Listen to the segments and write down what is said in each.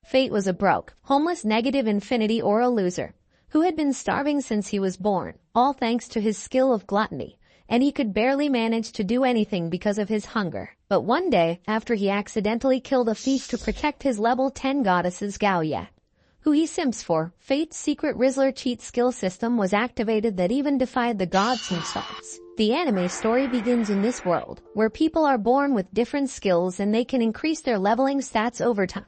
Fate was a broke, homeless negative infinity or a loser, who had been starving since he was born, all thanks to his skill of gluttony, and he could barely manage to do anything because of his hunger. But one day, after he accidentally killed a thief to protect his level 10 goddesses Gaoya, who he simps for, Fate's secret Rizzler cheat skill system was activated that even defied the gods themselves. The anime story begins in this world, where people are born with different skills and they can increase their leveling stats over time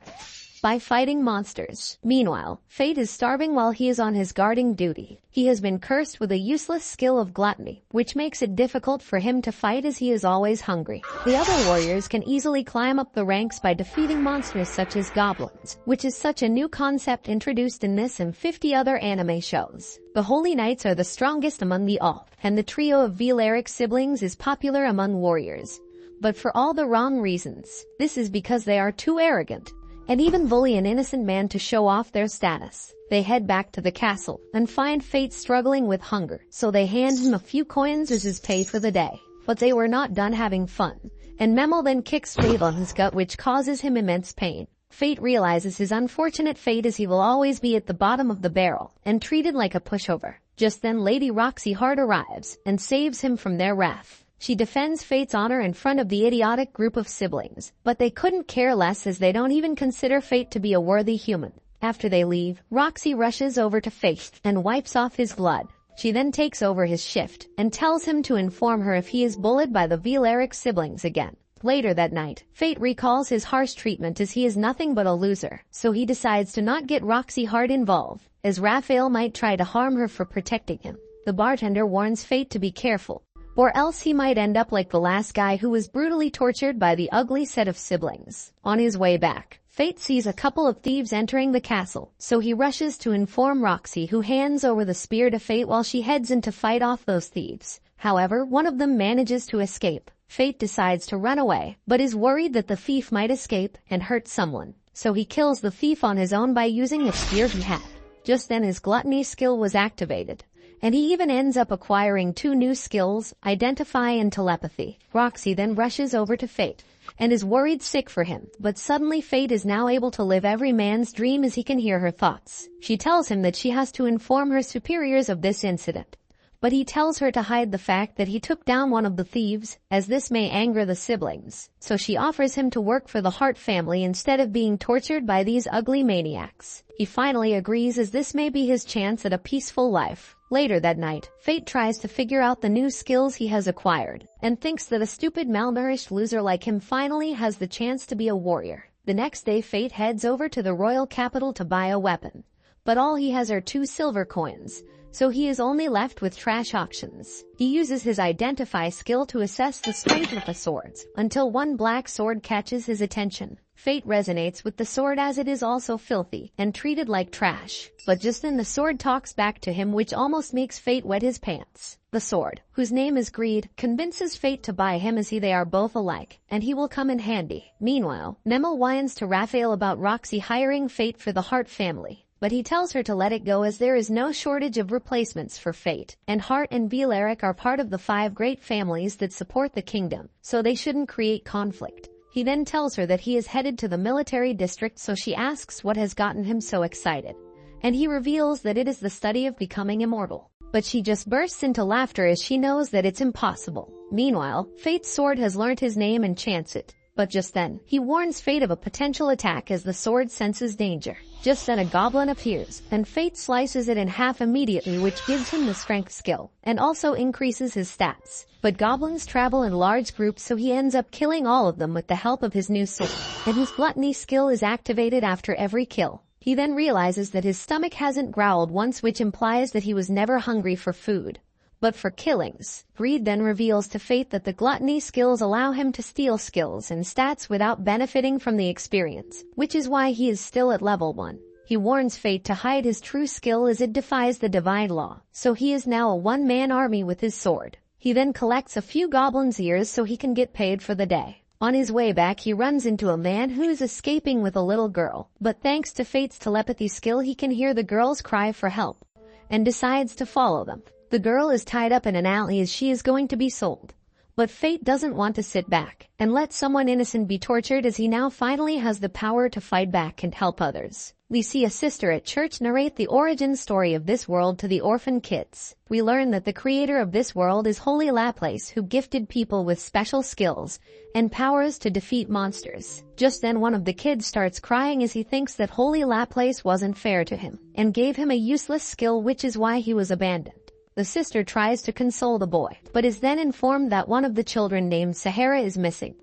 by fighting monsters. Meanwhile, Fate is starving while he is on his guarding duty. He has been cursed with a useless skill of gluttony, which makes it difficult for him to fight as he is always hungry. The other warriors can easily climb up the ranks by defeating monsters such as goblins, which is such a new concept introduced in this and 50 other anime shows. The Holy Knights are the strongest among the all, and the trio of Velaric siblings is popular among warriors. But for all the wrong reasons. This is because they are too arrogant and even bully an innocent man to show off their status. They head back to the castle and find Fate struggling with hunger, so they hand him a few coins as his pay for the day. But they were not done having fun, and Memel then kicks Fate on his gut, which causes him immense pain. Fate realizes his unfortunate fate as he will always be at the bottom of the barrel and treated like a pushover. Just then Lady Roxy Hart arrives and saves him from their wrath. She defends Fate's honor in front of the idiotic group of siblings, but they couldn't care less as they don't even consider Fate to be a worthy human. After they leave, Roxy rushes over to Fate and wipes off his blood. She then takes over his shift and tells him to inform her if he is bullied by the Velaric siblings again. Later that night, Fate recalls his harsh treatment as he is nothing but a loser, so he decides to not get Roxy Hart involved, as Raphael might try to harm her for protecting him. The bartender warns Fate to be careful, or else he might end up like the last guy who was brutally tortured by the ugly set of siblings. On his way back, Fate sees a couple of thieves entering the castle, so he rushes to inform Roxy, who hands over the spear to Fate while she heads in to fight off those thieves. However, one of them manages to escape. Fate decides to run away, but is worried that the thief might escape and hurt someone, so he kills the thief on his own by using the spear he had. Just then his gluttony skill was activated, and he even ends up acquiring 2 new skills, Identify and Telepathy. Roxy then rushes over to Fate and is worried sick for him, but suddenly Fate is now able to live every man's dream as he can hear her thoughts. She tells him that she has to inform her superiors of this incident, but he tells her to hide the fact that he took down one of the thieves, as this may anger the siblings. So she offers him to work for the Hart family instead of being tortured by these ugly maniacs. He finally agrees as this may be his chance at a peaceful life. Later that night, Fate tries to figure out the new skills he has acquired, and thinks that a stupid malnourished loser like him finally has the chance to be a warrior. The next day Fate heads over to the royal capital to buy a weapon, but all he has are 2 silver coins, so he is only left with trash auctions. He uses his Identify skill to assess the strength of the swords, until one black sword catches his attention. Fate resonates with the sword as it is also filthy and treated like trash. But just then the sword talks back to him, which almost makes Fate wet his pants. The sword, whose name is Greed, convinces Fate to buy him as they are both alike, and he will come in handy. Meanwhile, Memel whines to Raphael about Roxy hiring Fate for the Hart family, but he tells her to let it go as there is no shortage of replacements for Fate, and Hart and Velaric are part of the 5 great families that support the kingdom, so they shouldn't create conflict. He then tells her that he is headed to the military district, so she asks what has gotten him so excited, and he reveals that it is the study of becoming immortal. But she just bursts into laughter as she knows that it's impossible. Meanwhile, Fate's sword has learnt his name and chants it. But just then, he warns Fate of a potential attack as the sword senses danger. Just then a goblin appears, and Fate slices it in half immediately, which gives him the strength skill, and also increases his stats. But goblins travel in large groups, so he ends up killing all of them with the help of his new sword, and his gluttony skill is activated after every kill. He then realizes that his stomach hasn't growled once, which implies that he was never hungry for food, but for killings. Greed then reveals to Fate that the gluttony skills allow him to steal skills and stats without benefiting from the experience, which is why he is still at level 1. He warns Fate to hide his true skill as it defies the divine law, so he is now a one-man army with his sword. He then collects a few goblins' ears so he can get paid for the day. On his way back he runs into a man who is escaping with a little girl, but thanks to Fate's telepathy skill he can hear the girl's cry for help, and decides to follow them. The girl is tied up in an alley as she is going to be sold, But Fate doesn't want to sit back and let someone innocent be tortured, as he now finally has the power to fight back and help others. We see a sister at church narrate the origin story of this world to the orphan kids. We learn that the creator of this world is Holy Laplace, who gifted people with special skills and powers to defeat monsters. Just then one of the kids starts crying as he thinks that Holy Laplace wasn't fair to him and gave him a useless skill, which is why he was abandoned. The sister tries to console the boy, but is then informed that one of the children named Sahara is missing,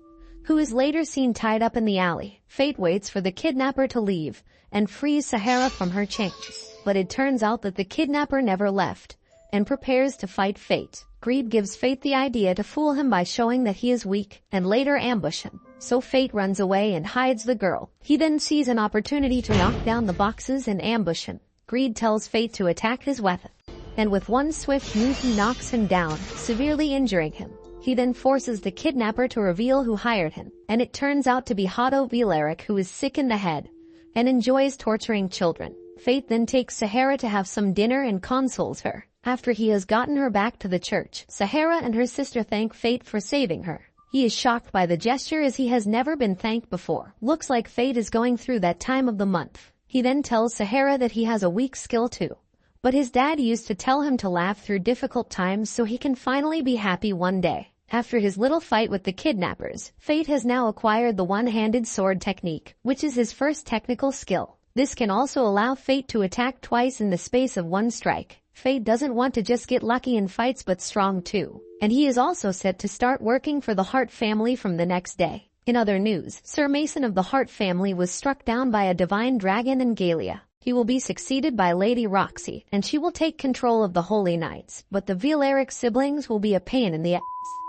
who is later seen tied up in the alley. Fate waits for the kidnapper to leave and frees Sahara from her chains, but it turns out that the kidnapper never left and prepares to fight Fate. Greed gives Fate the idea to fool him by showing that he is weak and later ambush him. So Fate runs away and hides the girl. He then sees an opportunity to knock down the boxes and ambush him. Greed tells Fate to attack his weapon, and with one swift move he knocks him down, severely injuring him. He then forces the kidnapper to reveal who hired him, and it turns out to be Hato Vilaric, who is sick in the head and enjoys torturing children. Fate then takes Sahara to have some dinner and consoles her. After he has gotten her back to the church, Sahara and her sister thank Fate for saving her. He is shocked by the gesture, as he has never been thanked before. Looks like Fate is going through that time of the month. He then tells Sahara that he has a weak skill too, but his dad used to tell him to laugh through difficult times so he can finally be happy one day. After his little fight with the kidnappers, Fate has now acquired the one-handed sword technique, which is his first technical skill. This can also allow Fate to attack twice in the space of one strike. Fate doesn't want to just get lucky in fights but strong too, and he is also set to start working for the Hart family from the next day. In other news, Sir Mason of the Hart family was struck down by a divine dragon in Galia. He will be succeeded by Lady Roxy, and she will take control of the Holy Knights, but the Vilaric siblings will be a pain in the ass.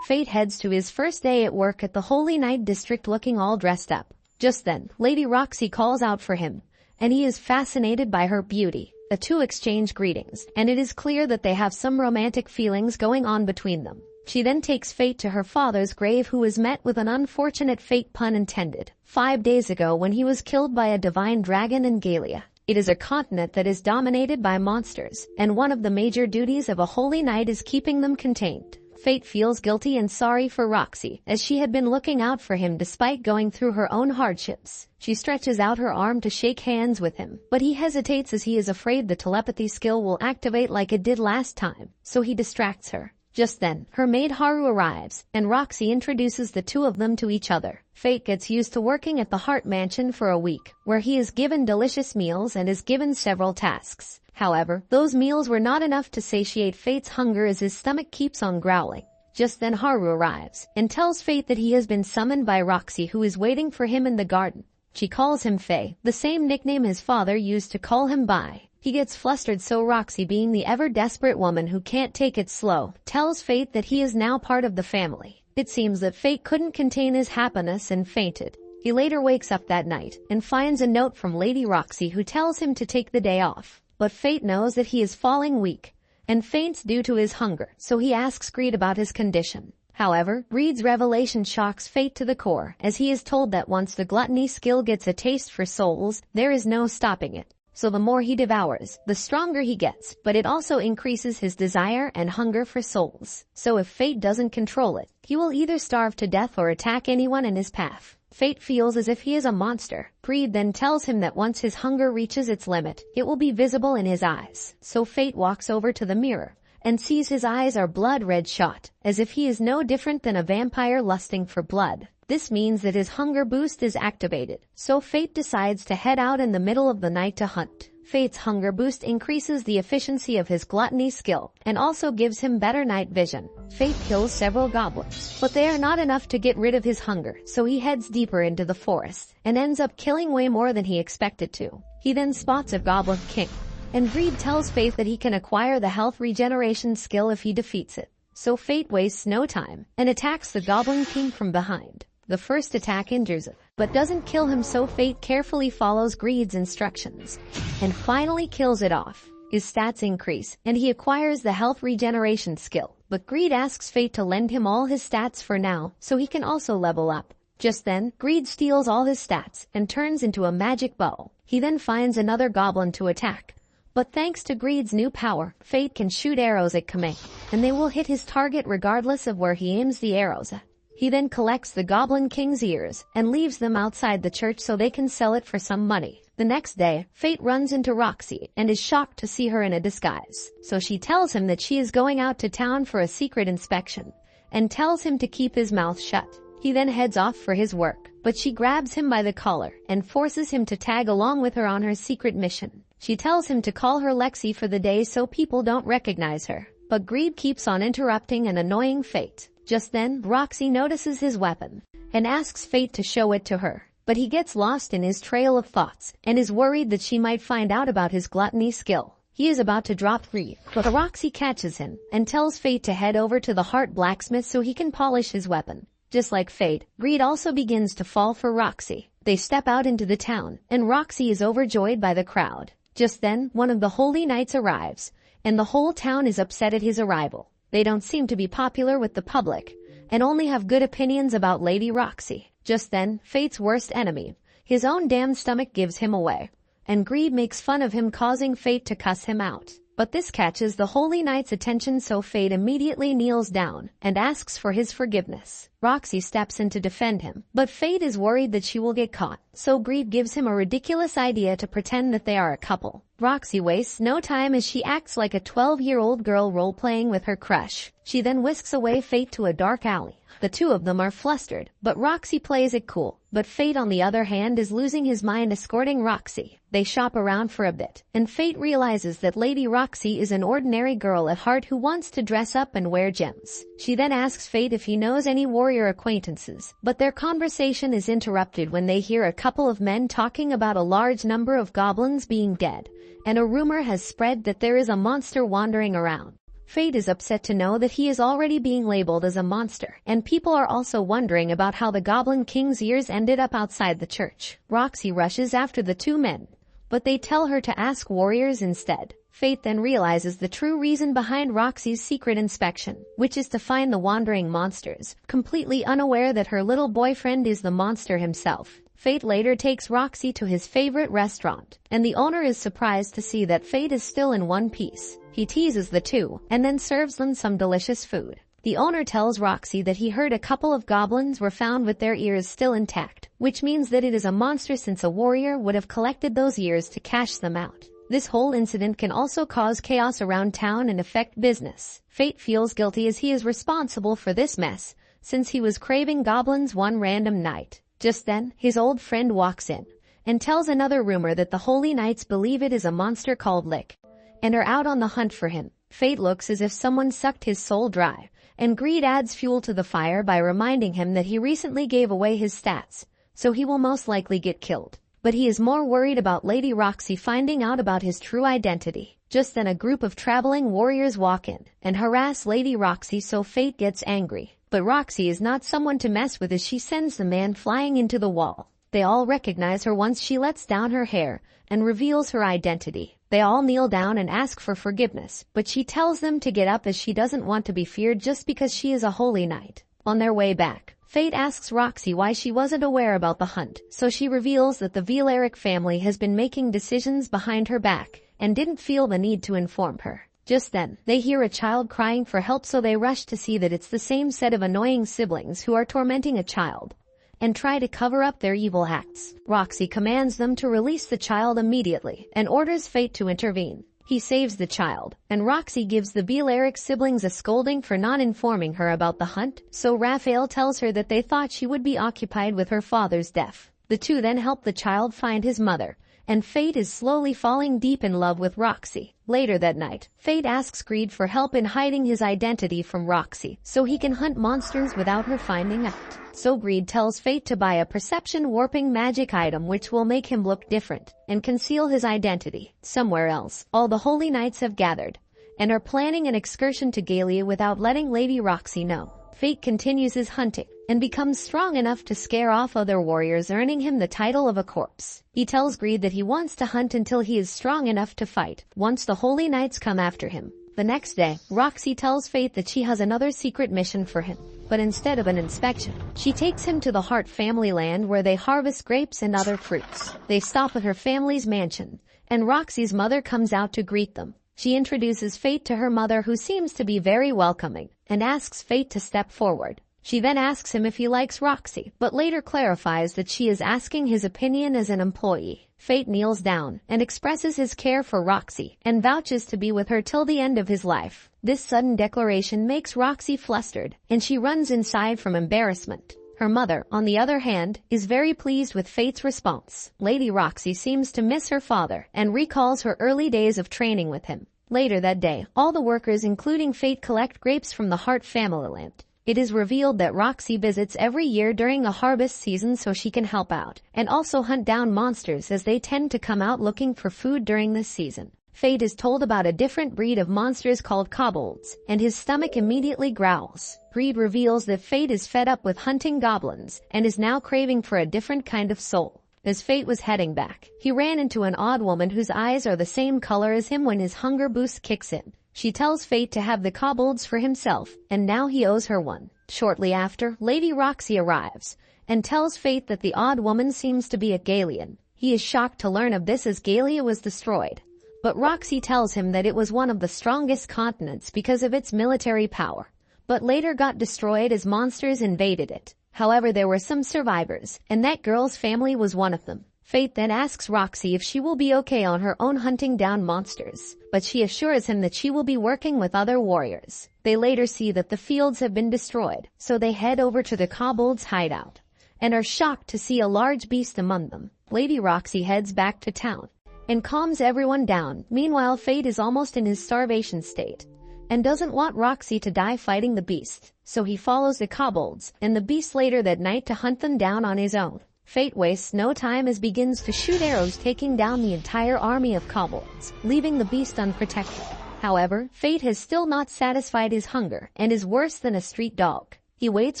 Fate heads to his first day at work at the Holy Knight district looking all dressed up. Just then, Lady Roxy calls out for him, and he is fascinated by her beauty. The two exchange greetings, and it is clear that they have some romantic feelings going on between them. She then takes Fate to her father's grave, who is met with an unfortunate fate, pun intended, 5 days ago when he was killed by a divine dragon in Galia. It is a continent that is dominated by monsters, and one of the major duties of a holy knight is keeping them contained. Fate feels guilty and sorry for Roxy, as she had been looking out for him despite going through her own hardships. She stretches out her arm to shake hands with him, but he hesitates as he is afraid the telepathy skill will activate like it did last time, so he distracts her. Just then, her maid Haru arrives, and Roxy introduces the two of them to each other. Fate gets used to working at the Hart Mansion for a week, where he is given delicious meals and is given several tasks. However, those meals were not enough to satiate Fate's hunger, as his stomach keeps on growling. Just then Haru arrives, and tells Fate that he has been summoned by Roxy, who is waiting for him in the garden. She calls him Faye, the same nickname his father used to call him by. He gets flustered, so Roxy, being the ever-desperate woman who can't take it slow, tells Fate that he is now part of the family. It seems that Fate couldn't contain his happiness and fainted. He later wakes up that night and finds a note from Lady Roxy, who tells him to take the day off. But Fate knows that he is falling weak and faints due to his hunger, so he asks Greed about his condition. However, Greed's revelation shocks Fate to the core, as he is told that once the gluttony skill gets a taste for souls, there is no stopping it. So the more he devours, the stronger he gets, but it also increases his desire and hunger for souls. So if Fate doesn't control it, he will either starve to death or attack anyone in his path. Fate feels as if he is a monster. Greed then tells him that once his hunger reaches its limit, it will be visible in his eyes. So Fate walks over to the mirror and sees his eyes are blood-red shot, as if he is no different than a vampire lusting for blood. This means that his hunger boost is activated, so Fate decides to head out in the middle of the night to hunt. Fate's hunger boost increases the efficiency of his gluttony skill and also gives him better night vision. Fate kills several goblins, but they are not enough to get rid of his hunger, so he heads deeper into the forest and ends up killing way more than he expected to. He then spots a goblin king, and Greed tells Fate that he can acquire the health regeneration skill if he defeats it. So Fate wastes no time and attacks the goblin king from behind. The first attack injures him, but doesn't kill him, so Fate carefully follows Greed's instructions and finally kills it off. His stats increase, and he acquires the health regeneration skill, but Greed asks Fate to lend him all his stats for now, so he can also level up. Just then, Greed steals all his stats and turns into a magic bow. He then finds another goblin to attack, But thanks to Greed's new power, Fate can shoot arrows at command, and they will hit his target regardless of where he aims the arrows at. He then collects the Goblin King's ears and leaves them outside the church so they can sell it for some money. The next day, Fate runs into Roxy and is shocked to see her in a disguise. So she tells him that she is going out to town for a secret inspection and tells him to keep his mouth shut. He then heads off for his work, but she grabs him by the collar and forces him to tag along with her on her secret mission. She tells him to call her Lexi for the day so people don't recognize her. But Greed keeps on interrupting and annoying Fate. Just then, Roxy notices his weapon and asks Fate to show it to her. But he gets lost in his trail of thoughts and is worried that she might find out about his gluttony skill. He is about to drop Greed, but Roxy catches him and tells Fate to head over to the Heart Blacksmith so he can polish his weapon. Just like Fate, Greed also begins to fall for Roxy. They step out into the town, and Roxy is overjoyed by the crowd. Just then, one of the Holy Knights arrives, and the whole town is upset at his arrival. They don't seem to be popular with the public, and only have good opinions about Lady Roxy. Just then, Fate's worst enemy, his own damn stomach, gives him away, and Greed makes fun of him, causing Fate to cuss him out. But this catches the Holy Knight's attention, so Fate immediately kneels down and asks for his forgiveness. Roxy steps in to defend him, but Fate is worried that she will get caught, so Greed gives him a ridiculous idea to pretend that they are a couple. Roxy wastes no time as she acts like a 12-year-old girl role-playing with her crush. She then whisks away Fate to a dark alley. The two of them are flustered, but Roxy plays it cool. But Fate, on the other hand, is losing his mind escorting Roxy. They shop around for a bit, and Fate realizes that Lady Roxy is an ordinary girl at heart who wants to dress up and wear gems. She then asks Fate if he knows any warrior acquaintances, but their conversation is interrupted when they hear a couple of men talking about a large number of goblins being dead, and a rumor has spread that there is a monster wandering around. Fate is upset to know that he is already being labeled as a monster, and people are also wondering about how the Goblin King's ears ended up outside the church. Roxy rushes after the two men, but they tell her to ask warriors instead. Fate then realizes the true reason behind Roxy's secret inspection, which is to find the wandering monsters, completely unaware that her little boyfriend is the monster himself. Fate later takes Roxy to his favorite restaurant, and the owner is surprised to see that Fate is still in one piece. He teases the two, and then serves them some delicious food. The owner tells Roxy that he heard a couple of goblins were found with their ears still intact, which means that it is a monster, since a warrior would have collected those ears to cash them out. This whole incident can also cause chaos around town and affect business. Fate feels guilty as he is responsible for this mess, since he was craving goblins one random night. Just then, his old friend walks in and tells another rumor that the Holy Knights believe it is a monster called Lick and are out on the hunt for him. Fate looks as if someone sucked his soul dry, and Greed adds fuel to the fire by reminding him that he recently gave away his stats, so he will most likely get killed. But he is more worried about Lady Roxy finding out about his true identity. Just then, a group of traveling warriors walk in and harass Lady Roxy, so Fate gets angry. But Roxy is not someone to mess with as she sends the man flying into the wall. They all recognize her once she lets down her hair and reveals her identity. They all kneel down and ask for forgiveness, but she tells them to get up as she doesn't want to be feared just because she is a holy knight. On their way back, Fate asks Roxy why she wasn't aware about the hunt, so she reveals that the Velaric family has been making decisions behind her back and didn't feel the need to inform her. Just then, they hear a child crying for help, so they rush to see that it's the same set of annoying siblings who are tormenting a child and try to cover up their evil acts. Roxy commands them to release the child immediately and orders Fate to intervene. He saves the child, and Roxy gives the Velaric siblings a scolding for not informing her about the hunt, so Raphael tells her that they thought she would be occupied with her father's death. The two then help the child find his mother, and Fate is slowly falling deep in love with Roxy. Later that night, Fate asks Greed for help in hiding his identity from Roxy, so he can hunt monsters without her finding out. So Greed tells Fate to buy a perception warping magic item which will make him look different and conceal his identity. Somewhere else, all the Holy Knights have gathered and are planning an excursion to Galia without letting Lady Roxy know. Fate continues his hunting and becomes strong enough to scare off other warriors, earning him the title of a corpse. He tells Greed that he wants to hunt until he is strong enough to fight once the Holy Knights come after him. The next day, Roxy tells Fate that she has another secret mission for him. but instead of an inspection, she takes him to the Hart family land where they harvest grapes and other fruits. They stop at her family's mansion, and Roxy's mother comes out to greet them. She introduces Fate to her mother, who seems to be very welcoming, and asks Fate to step forward. She then asks him if he likes Roxy, but later clarifies that she is asking his opinion as an employee. Fate kneels down and expresses his care for Roxy and vouches to be with her till the end of his life. This sudden declaration makes Roxy flustered, and she runs inside from embarrassment. Her mother, on the other hand, is very pleased with Fate's response. Lady Roxy seems to miss her father and recalls her early days of training with him. Later that day, all the workers, including Fate, collect grapes from the Hart family land. It is revealed that Roxy visits every year during the harvest season so she can help out, and also hunt down monsters as they tend to come out looking for food during this season. Fate is told about a different breed of monsters called kobolds, and his stomach immediately growls. Greed reveals that Fate is fed up with hunting goblins and is now craving for a different kind of soul. As Fate was heading back, he ran into an odd woman whose eyes are the same color as him when his hunger boost kicks in. She tells Fate to have the kobolds for himself, and now he owes her one. Shortly after, Lady Roxy arrives and tells Fate that the odd woman seems to be a Galian. He is shocked to learn of this as Galia was destroyed, but Roxy tells him that it was one of the strongest continents because of its military power, but later got destroyed as monsters invaded it. However, there were some survivors, and that girl's family was one of them. Fate then asks Roxy if she will be okay on her own hunting down monsters, but she assures him that she will be working with other warriors. They later see that the fields have been destroyed, so they head over to the kobolds' hideout, and are shocked to see a large beast among them. Lady Roxy heads back to town and calms everyone down. Meanwhile, Fate is almost in his starvation state and doesn't want Roxy to die fighting the beast, so he follows the kobolds and the beast later that night to hunt them down on his own. Fate wastes no time as begins to shoot arrows, taking down the entire army of kobolds, leaving the beast unprotected. However, Fate has still not satisfied his hunger and is worse than a street dog. He waits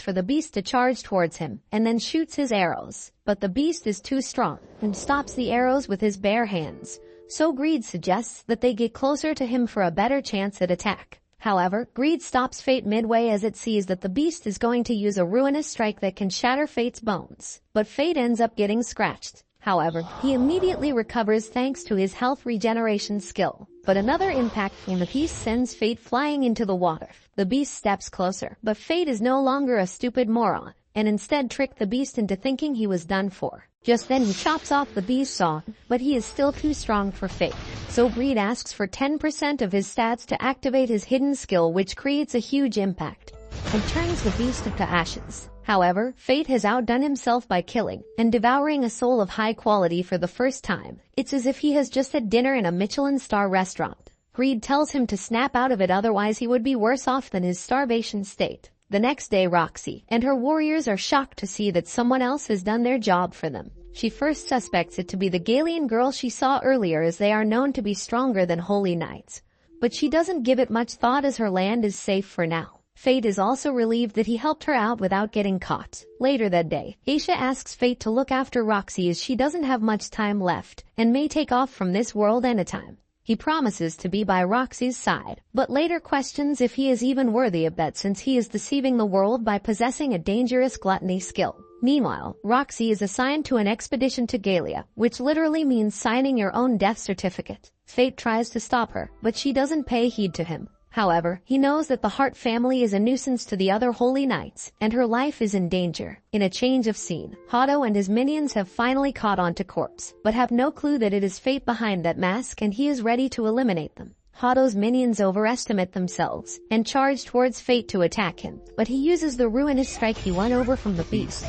for the beast to charge towards him and then shoots his arrows, but the beast is too strong and stops the arrows with his bare hands. So Greed suggests that they get closer to him for a better chance at attack. However, Greed stops Fate midway as it sees that the beast is going to use a ruinous strike that can shatter Fate's bones. But Fate ends up getting scratched. However, he immediately recovers thanks to his health regeneration skill. But another impact from the beast sends Fate flying into the water. The beast steps closer, but Fate is no longer a stupid moron, and instead tricked the beast into thinking he was done for. Just then he chops off the beast's saw, but he is still too strong for Fate. So Greed asks for 10% of his stats to activate his hidden skill, which creates a huge impact and turns the beast into ashes. However, Fate has outdone himself by killing and devouring a soul of high quality for the first time. It's as if he has just had dinner in a Michelin star restaurant. Greed tells him to snap out of it, otherwise he would be worse off than his starvation state. The next day, Roxy and her warriors are shocked to see that someone else has done their job for them. She first suspects it to be the Galian girl she saw earlier, as they are known to be stronger than holy knights. But she doesn't give it much thought as her land is safe for now. Fate is also relieved that he helped her out without getting caught. Later that day, Aisha asks Fate to look after Roxy as she doesn't have much time left and may take off from this world anytime. He promises to be by Roxy's side, but later questions if he is even worthy of that, since he is deceiving the world by possessing a dangerous gluttony skill. Meanwhile, Roxy is assigned to an expedition to Galia, which literally means signing your own death certificate. Fate tries to stop her, but she doesn't pay heed to him. However, he knows that the Hart family is a nuisance to the other holy knights, and her life is in danger. In a change of scene, Hado and his minions have finally caught on to Corpse, but have no clue that it is Fate behind that mask, and he is ready to eliminate them. Hado's minions overestimate themselves and charge towards Fate to attack him, but he uses the ruinous strike he won over from the beast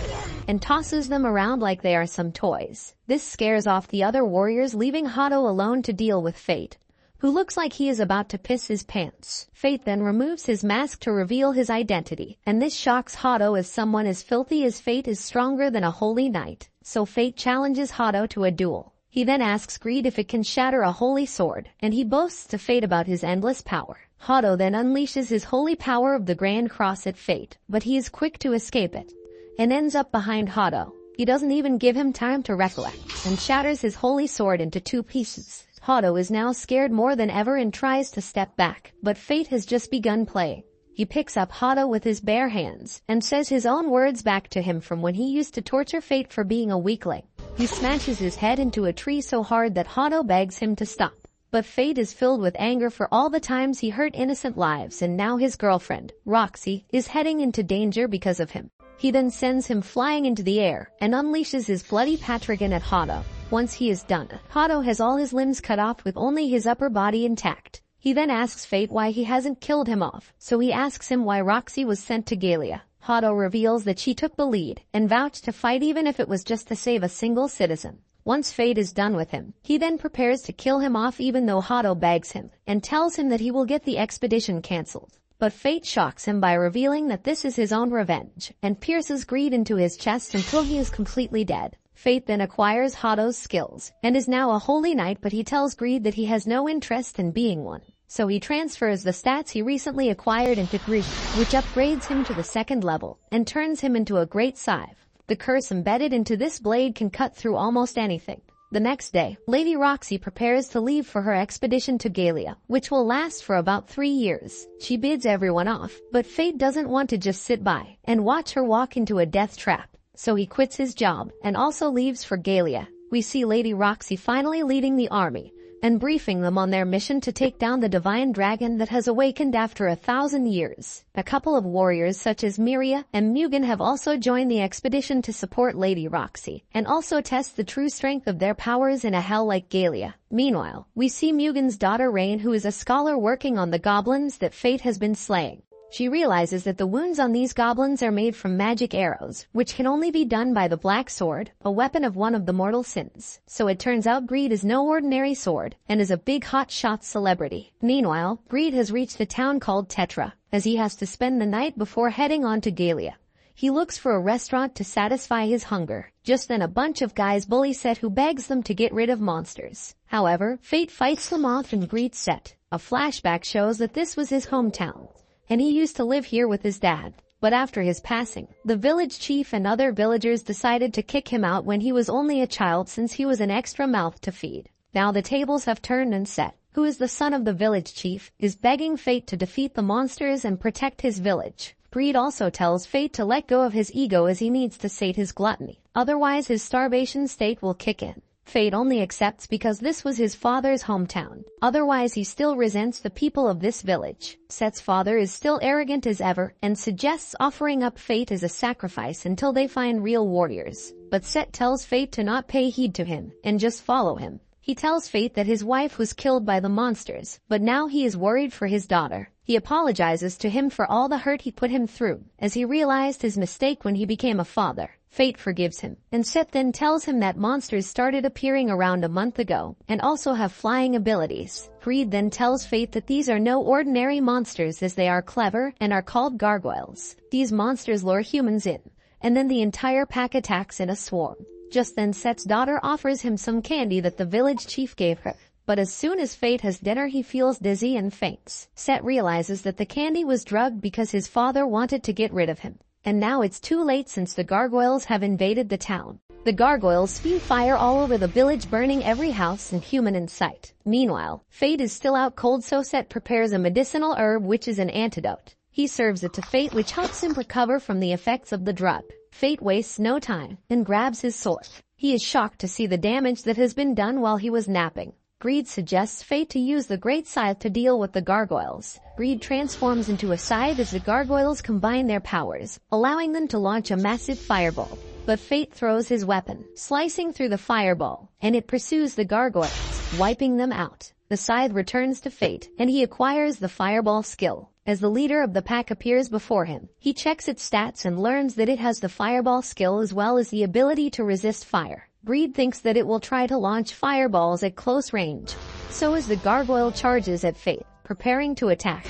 and tosses them around like they are some toys. This scares off the other warriors, leaving Hado alone to deal with Fate, who looks like he is about to piss his pants. Fate then removes his mask to reveal his identity, and this shocks Hado, as someone as filthy as Fate is stronger than a holy knight. So Fate challenges Hado to a duel. He then asks Greed if it can shatter a holy sword, and he boasts to Fate about his endless power. Hado then unleashes his holy power of the Grand Cross at Fate, but he is quick to escape it, and ends up behind Hado. He doesn't even give him time to recollect, and shatters his holy sword into 2 pieces. Hado is now scared more than ever and tries to step back, but Fate has just begun playing. He picks up Hado with his bare hands and says his own words back to him from when he used to torture Fate for being a weakling. He smashes his head into a tree so hard that Hado begs him to stop. But Fate is filled with anger for all the times he hurt innocent lives, and now his girlfriend, Roxy, is heading into danger because of him. He then sends him flying into the air and unleashes his bloody Patrigan at Hado. Once he is done, Hado has all his limbs cut off with only his upper body intact. He then asks Fate why he hasn't killed him off, so he asks him why Roxy was sent to Galia. Hado reveals that she took the lead and vouched to fight even if it was just to save a single citizen. Once Fate is done with him, he then prepares to kill him off even though Hado begs him and tells him that he will get the expedition cancelled. But Fate shocks him by revealing that this is his own revenge and pierces Greed into his chest until he is completely dead. Fate then acquires Hado's skills and is now a holy knight, but he tells Greed that he has no interest in being one. So he transfers the stats he recently acquired into Greed, which upgrades him to the 2nd level and turns him into a great scythe. The curse embedded into this blade can cut through almost anything. The next day, Lady Roxy prepares to leave for her expedition to Galia, which will last for about 3 years. She bids everyone off, but Fate doesn't want to just sit by and watch her walk into a death trap. So he quits his job and also leaves for Galia. We see Lady Roxy finally leading the army and briefing them on their mission to take down the divine dragon that has awakened after 1,000 years. A couple of warriors such as Miria and Mugen have also joined the expedition to support Lady Roxy and also test the true strength of their powers in a hell like Galia. Meanwhile, we see Mugen's daughter Rain, who is a scholar working on the goblins that Fate has been slaying. She realizes that the wounds on these goblins are made from magic arrows, which can only be done by the Black Sword, a weapon of one of the mortal sins. So it turns out Greed is no ordinary sword, and is a big hotshot celebrity. Meanwhile, Greed has reached a town called Tetra, as he has to spend the night before heading on to Galia. He looks for a restaurant to satisfy his hunger. Just then a bunch of guys bully Set, who begs them to get rid of monsters. However, Fate fights them off and greets Set. A flashback shows that this was his hometown, and he used to live here with his dad. But after his passing, the village chief and other villagers decided to kick him out when he was only a child, since he was an extra mouth to feed. Now the tables have turned, and Set, who is the son of the village chief, is begging Fate to defeat the monsters and protect his village. Greed also tells Fate to let go of his ego, as he needs to sate his gluttony. Otherwise his starvation state will kick in. Fate only accepts because this was his father's hometown. Otherwise he still resents the people of this village. Set's father is still arrogant as ever and suggests offering up Fate as a sacrifice until they find real warriors. But Set tells Fate to not pay heed to him and just follow him. He tells Fate that his wife was killed by the monsters, but now he is worried for his daughter. He apologizes to him for all the hurt he put him through, as he realized his mistake when he became a father. Fate forgives him, and Set then tells him that monsters started appearing around a month ago and also have flying abilities. Greed then tells Fate that these are no ordinary monsters, as they are clever and are called gargoyles. These monsters lure humans in, and then the entire pack attacks in a swarm. Just then Set's daughter offers him some candy that the village chief gave her. But as soon as Fate has dinner, he feels dizzy and faints. Set realizes that the candy was drugged because his father wanted to get rid of him. And now it's too late, since the gargoyles have invaded the town. The gargoyles spew fire all over the village, burning every house and human in sight. Meanwhile, Fate is still out cold, so Set prepares a medicinal herb which is an antidote. He serves it to Fate, which helps him recover from the effects of the drug. Fate wastes no time and grabs his sword. He is shocked to see the damage that has been done while he was napping. Greed suggests Fate to use the Great Scythe to deal with the gargoyles. Greed transforms into a scythe as the gargoyles combine their powers, allowing them to launch a massive fireball. But Fate throws his weapon, slicing through the fireball, and it pursues the gargoyles, wiping them out. The scythe returns to Fate, and he acquires the fireball skill. As the leader of the pack appears before him, he checks its stats and learns that it has the fireball skill as well as the ability to resist fire. Greed thinks that it will try to launch fireballs at close range. So as the gargoyle charges at Fate, preparing to attack,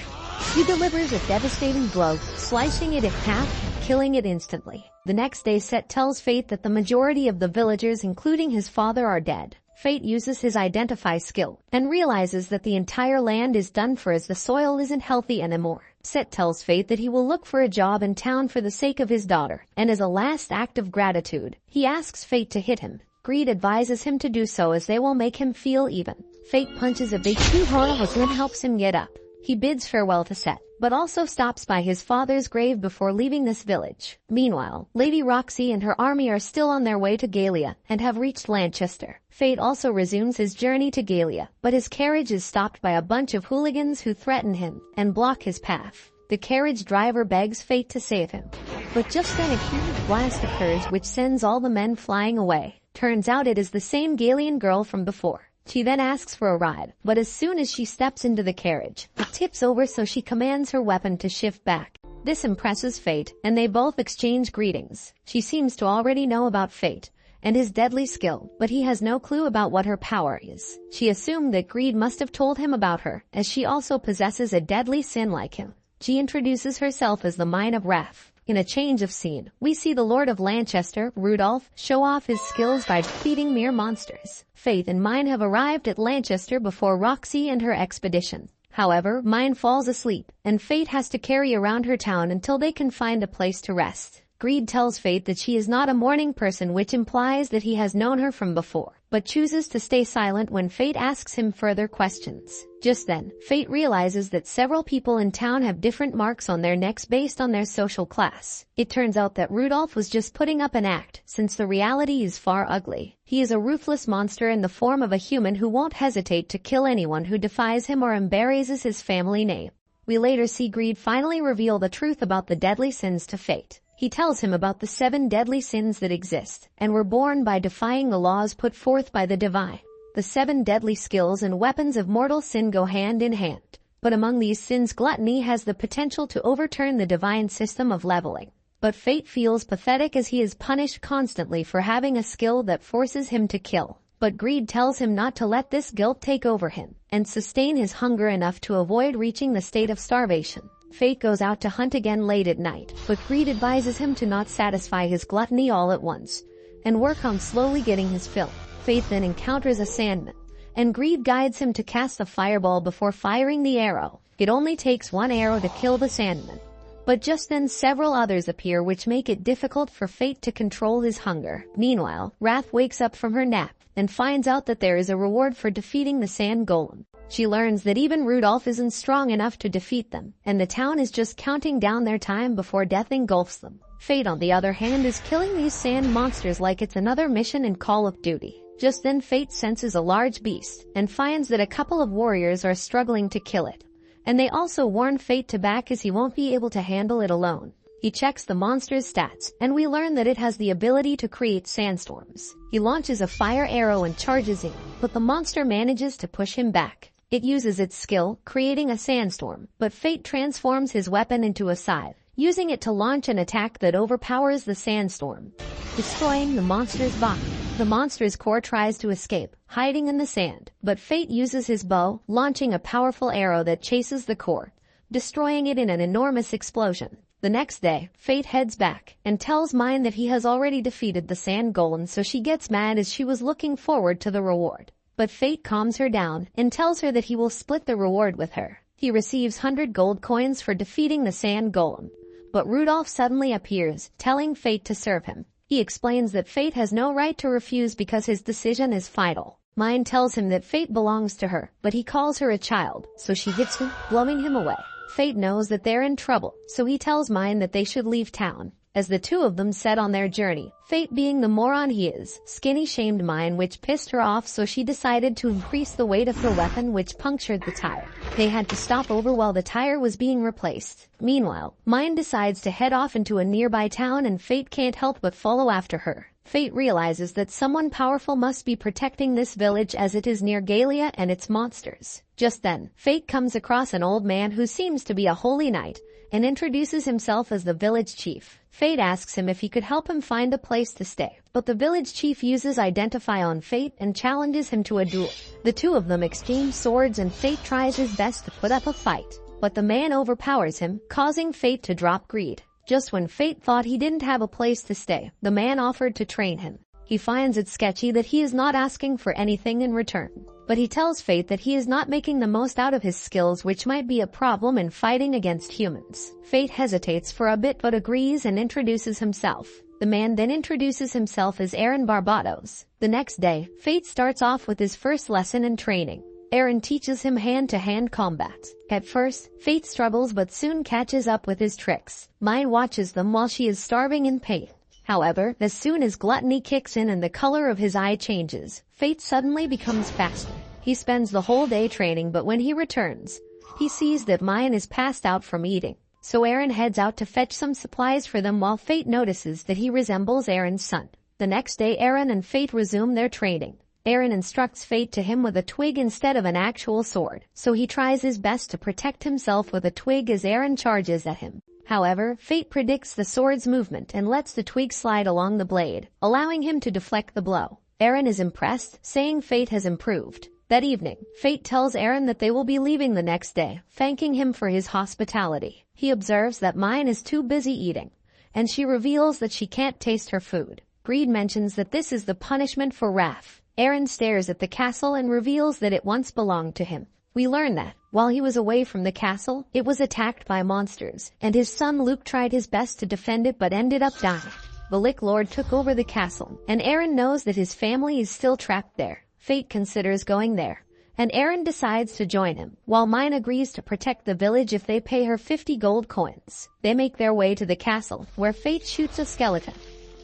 he delivers a devastating blow, slicing it in half, killing it instantly. The next day Set tells Fate that the majority of the villagers, including his father, are dead. Fate uses his identify skill and realizes that the entire land is done for, as the soil isn't healthy anymore. Set tells Fate that he will look for a job in town for the sake of his daughter, and as a last act of gratitude, he asks Fate to hit him. Greed advises him to do so, as they will make him feel even. Fate punches a big horse and helps him get up. He bids farewell to Set, but also stops by his father's grave before leaving this village. Meanwhile, Lady Roxy and her army are still on their way to Galia and have reached Lanchester. Fate also resumes his journey to Galia, but his carriage is stopped by a bunch of hooligans who threaten him and block his path. The carriage driver begs Fate to save him. But just then a huge blast occurs which sends all the men flying away. Turns out it is the same Galian girl from before. She then asks for a ride, but as soon as she steps into the carriage, it tips over, so she commands her weapon to shift back. This impresses Fate, and they both exchange greetings. She seems to already know about Fate and his deadly skill, but he has no clue about what her power is. She assumed that Greed must have told him about her, as she also possesses a deadly sin like him. She introduces herself as the Mine of Wrath. In a change of scene, we see the Lord of Lanchester, Rudolph, show off his skills by defeating mere monsters. Faith and Mine have arrived at Lanchester before Roxy and her expedition. However, Mine falls asleep, and Fate has to carry around her town until they can find a place to rest. Greed tells Fate that she is not a morning person, which implies that he has known her from before, but chooses to stay silent when Fate asks him further questions. Just then, Fate realizes that several people in town have different marks on their necks based on their social class. It turns out that Rudolph was just putting up an act, since the reality is far ugly. He is a ruthless monster in the form of a human who won't hesitate to kill anyone who defies him or embarrasses his family name. We later see Greed finally reveal the truth about the deadly sins to Fate. He tells him about the 7 deadly sins that exist and were born by defying the laws put forth by the divine. The 7 deadly skills and weapons of mortal sin go hand in hand. But among these sins, gluttony has the potential to overturn the divine system of leveling. But Fate feels pathetic as he is punished constantly for having a skill that forces him to kill. But Greed tells him not to let this guilt take over him and sustain his hunger enough to avoid reaching the state of starvation. Fate goes out to hunt again late at night, but Greed advises him to not satisfy his gluttony all at once and work on slowly getting his fill. Fate then encounters a sandman, and Greed guides him to cast a fireball before firing the arrow. It only takes 1 arrow to kill the sandman, but just then several others appear which make it difficult for Fate to control his hunger. Meanwhile, Wrath wakes up from her nap and finds out that there is a reward for defeating the sand golem. She learns that even Rudolph isn't strong enough to defeat them, and the town is just counting down their time before death engulfs them. Fate, on the other hand, is killing these sand monsters like it's another mission in Call of Duty. Just then Fate senses a large beast and finds that a couple of warriors are struggling to kill it. And they also warn Fate to back as he won't be able to handle it alone. He checks the monster's stats, and we learn that it has the ability to create sandstorms. He launches a fire arrow and charges in, but the monster manages to push him back. It uses its skill, creating a sandstorm, but Fate transforms his weapon into a scythe, using it to launch an attack that overpowers the sandstorm, destroying the monster's body. The monster's core tries to escape, hiding in the sand, but Fate uses his bow, launching a powerful arrow that chases the core, destroying it in an enormous explosion. The next day, Fate heads back and tells Mine that he has already defeated the sand golem, so she gets mad as she was looking forward to the reward. But Fate calms her down and tells her that he will split the reward with her. He receives 100 gold coins for defeating the sand golem. But Rudolph suddenly appears, telling Fate to serve him. He explains that Fate has no right to refuse because his decision is final. Mine tells him that Fate belongs to her, but he calls her a child, so she hits him, blowing him away. Fate knows that they're in trouble, so he tells Mine that they should leave town. As the two of them set on their journey, Fate, being the moron he is, skinny-shamed Mine, which pissed her off, so she decided to increase the weight of her weapon, which punctured the tire. They had to stop over while the tire was being replaced. Meanwhile, Mine decides to head off into a nearby town, and Fate can't help but follow after her. Fate realizes that someone powerful must be protecting this village as it is near Galia and its monsters. Just then, Fate comes across an old man who seems to be a holy knight and introduces himself as the village chief. Fate asks him if he could help him find a place to stay, but the village chief uses Identify on Fate and challenges him to a duel. The two of them exchange swords, and Fate tries his best to put up a fight, but the man overpowers him, causing Fate to drop Greed. Just when Fate thought he didn't have a place to stay, the man offered to train him. He finds it sketchy that he is not asking for anything in return, but he tells Fate that he is not making the most out of his skills, which might be a problem in fighting against humans. Fate hesitates for a bit but agrees and introduces himself. The man then introduces himself as Aaron Barbados. The next day, Fate starts off with his first lesson in training. Aaron teaches him hand-to-hand combat. At first, Fate struggles but soon catches up with his tricks. Mine watches them while she is starving in pain. However, as soon as gluttony kicks in and the color of his eye changes, Fate suddenly becomes faster. He spends the whole day training, but when he returns, he sees that Mine is passed out from eating. So Aaron heads out to fetch some supplies for them while Fate notices that he resembles Aaron's son. The next day, Aaron and Fate resume their training. Aaron instructs Fate to him with a twig instead of an actual sword, so he tries his best to protect himself with a twig as Aaron charges at him. However, Fate predicts the sword's movement and lets the twig slide along the blade, allowing him to deflect the blow. Aaron is impressed, saying Fate has improved. That evening, Fate tells Aaron that they will be leaving the next day, thanking him for his hospitality. He observes that Mine is too busy eating, and she reveals that she can't taste her food. Greed mentions that this is the punishment for wrath. Aaron stares at the castle and reveals that it once belonged to him. We learn that, while he was away from the castle, it was attacked by monsters, and his son Luke tried his best to defend it but ended up dying. The Lick Lord took over the castle, and Aaron knows that his family is still trapped there. Fate considers going there, and Aaron decides to join him, while Mine agrees to protect the village if they pay her 50 gold coins. They make their way to the castle, where Fate shoots a skeleton,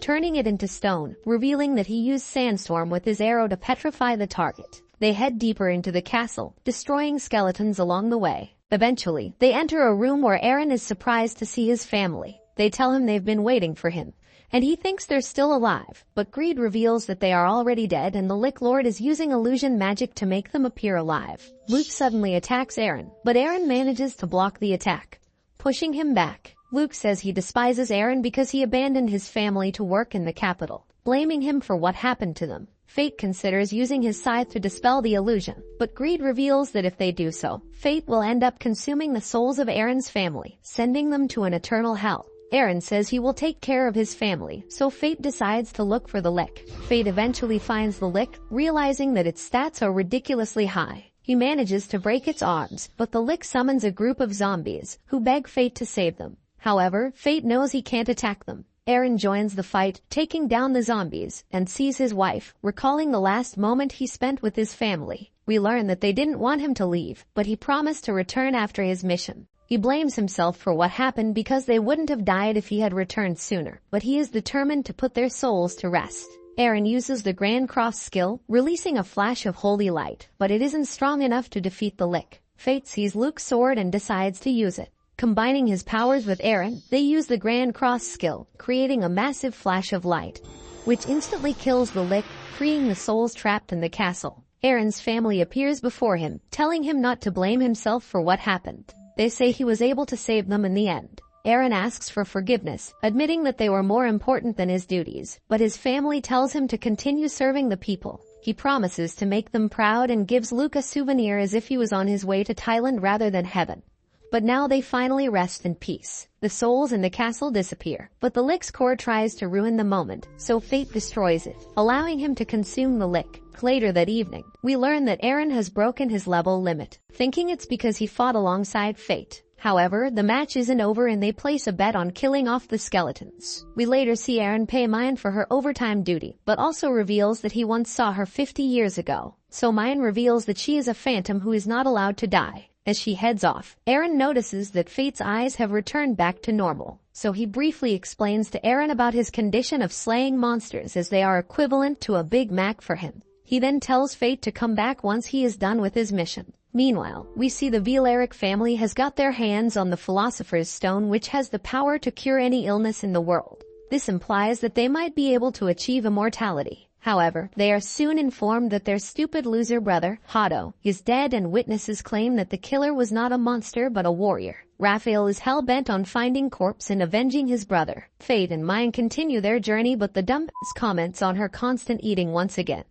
turning it into stone, revealing that he used Sandstorm with his arrow to petrify the target. They head deeper into the castle, destroying skeletons along the way. Eventually, they enter a room where Aaron is surprised to see his family. They tell him they've been waiting for him, and he thinks they're still alive, but Greed reveals that they are already dead and the Lick Lord is using illusion magic to make them appear alive. Luke suddenly attacks Aaron, but Aaron manages to block the attack, pushing him back. Luke says he despises Aaron because he abandoned his family to work in the capital, blaming him for what happened to them. Fate considers using his scythe to dispel the illusion, but Greed reveals that if they do so, Fate will end up consuming the souls of Aaron's family, sending them to an eternal hell. Aaron says he will take care of his family, so Fate decides to look for the Lick. Fate eventually finds the Lick, realizing that its stats are ridiculously high. He manages to break its arms, but the Lick summons a group of zombies, who beg Fate to save them. However, Fate knows he can't attack them. Aaron joins the fight, taking down the zombies, and sees his wife, recalling the last moment he spent with his family. We learn that they didn't want him to leave, but he promised to return after his mission. He blames himself for what happened because they wouldn't have died if he had returned sooner, but he is determined to put their souls to rest. Aaron uses the Grand Cross skill, releasing a flash of holy light, but it isn't strong enough to defeat the Lick. Fate sees Luke's sword and decides to use it. Combining his powers with Aaron, they use the Grand Cross skill, creating a massive flash of light, which instantly kills the Lick, freeing the souls trapped in the castle. Aaron's family appears before him, telling him not to blame himself for what happened. They say he was able to save them in the end. Aaron asks for forgiveness, admitting that they were more important than his duties, but his family tells him to continue serving the people. He promises to make them proud and gives Luke a souvenir as if he was on his way to Thailand rather than heaven. But now they finally rest in peace. The souls in the castle disappear, but the Lick's core tries to ruin the moment, so Fate destroys it, allowing him to consume the Lick. Later that evening, we learn that Aaron has broken his level limit, thinking it's because he fought alongside Fate. However, the match isn't over and they place a bet on killing off the skeletons. We later see Aaron pay Mine for her overtime duty, but also reveals that he once saw her 50 years ago. So Mine reveals that she is a phantom who is not allowed to die. As she heads off, Aaron notices that Fate's eyes have returned back to normal, so he briefly explains to Aaron about his condition of slaying monsters as they are equivalent to a Big Mac for him. He then tells Fate to come back once he is done with his mission. Meanwhile, we see the Velaric family has got their hands on the Philosopher's Stone, which has the power to cure any illness in the world. This implies that they might be able to achieve immortality. However, they are soon informed that their stupid loser brother, Hado, is dead and witnesses claim that the killer was not a monster but a warrior. Raphael is hell-bent on finding corpse and avenging his brother. Fate and Mine continue their journey, but the dumb comments on her constant eating once again.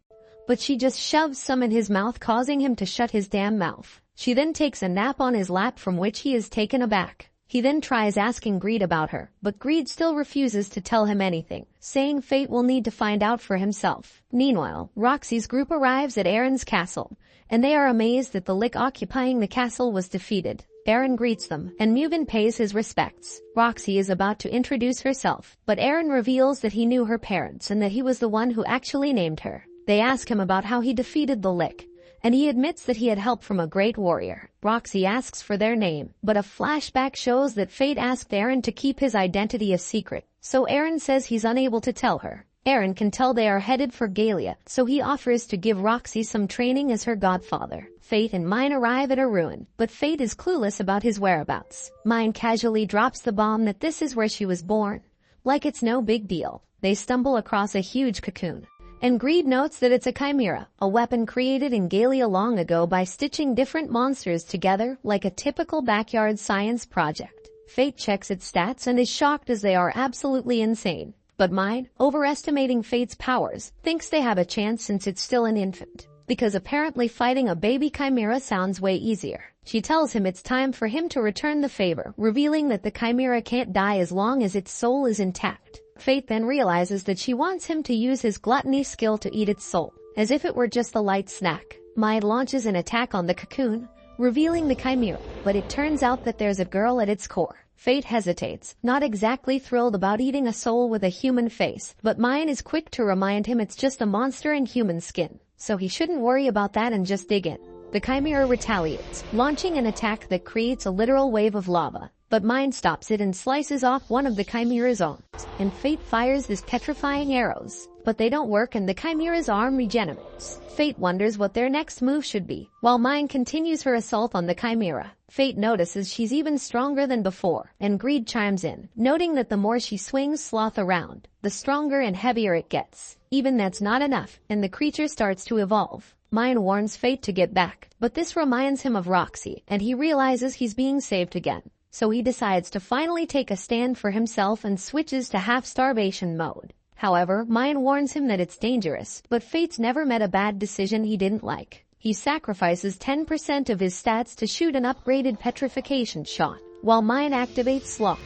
But she just shoves some in his mouth, causing him to shut his damn mouth. She then takes a nap on his lap, from which he is taken aback. He then tries asking Greed about her, but Greed still refuses to tell him anything, saying Fate will need to find out for himself. Meanwhile, Roxy's group arrives at Aaron's castle, and they are amazed that the Lick occupying the castle was defeated. Aaron greets them, and Muvin pays his respects. Roxy is about to introduce herself, but Aaron reveals that he knew her parents and that he was the one who actually named her. They ask him about how he defeated the Lick, and he admits that he had help from a great warrior. Roxy asks for their name, but a flashback shows that Fate asked Aaron to keep his identity a secret, so Aaron says he's unable to tell her. Aaron can tell they are headed for Galia, so he offers to give Roxy some training as her godfather. Fate and Mine arrive at a ruin, but Fate is clueless about his whereabouts. Mine casually drops the bomb that this is where she was born. Like it's no big deal. They stumble across a huge cocoon, and Greed notes that it's a chimera, a weapon created in Galia long ago by stitching different monsters together like a typical backyard science project. Fate checks its stats and is shocked as they are absolutely insane. But Mine, overestimating Fate's powers, thinks they have a chance since it's still an infant, because apparently fighting a baby chimera sounds way easier. She tells him it's time for him to return the favor, revealing that the chimera can't die as long as its soul is intact. Fate then realizes that she wants him to use his gluttony skill to eat its soul, as if it were just a light snack. Mine launches an attack on the cocoon, revealing the chimera, but it turns out that there's a girl at its core. Fate hesitates, not exactly thrilled about eating a soul with a human face, but Mine is quick to remind him it's just a monster in human skin, so he shouldn't worry about that and just dig in. The chimera retaliates, launching an attack that creates a literal wave of lava, but Mine stops it and slices off one of the chimera's arms, and Fate fires these petrifying arrows, but they don't work and the chimera's arm regenerates. Fate wonders what their next move should be, while Mine continues her assault on the chimera. Fate notices she's even stronger than before, and Greed chimes in, noting that the more she swings Sloth around, the stronger and heavier it gets. Even that's not enough, and the creature starts to evolve. Mine warns Fate to get back, but this reminds him of Roxy, and he realizes he's being saved again. So he decides to finally take a stand for himself and switches to half-starvation mode. However, Mine warns him that it's dangerous, but Fate's never met a bad decision he didn't like. He sacrifices 10% of his stats to shoot an upgraded petrification shot, while Mine activates Sloth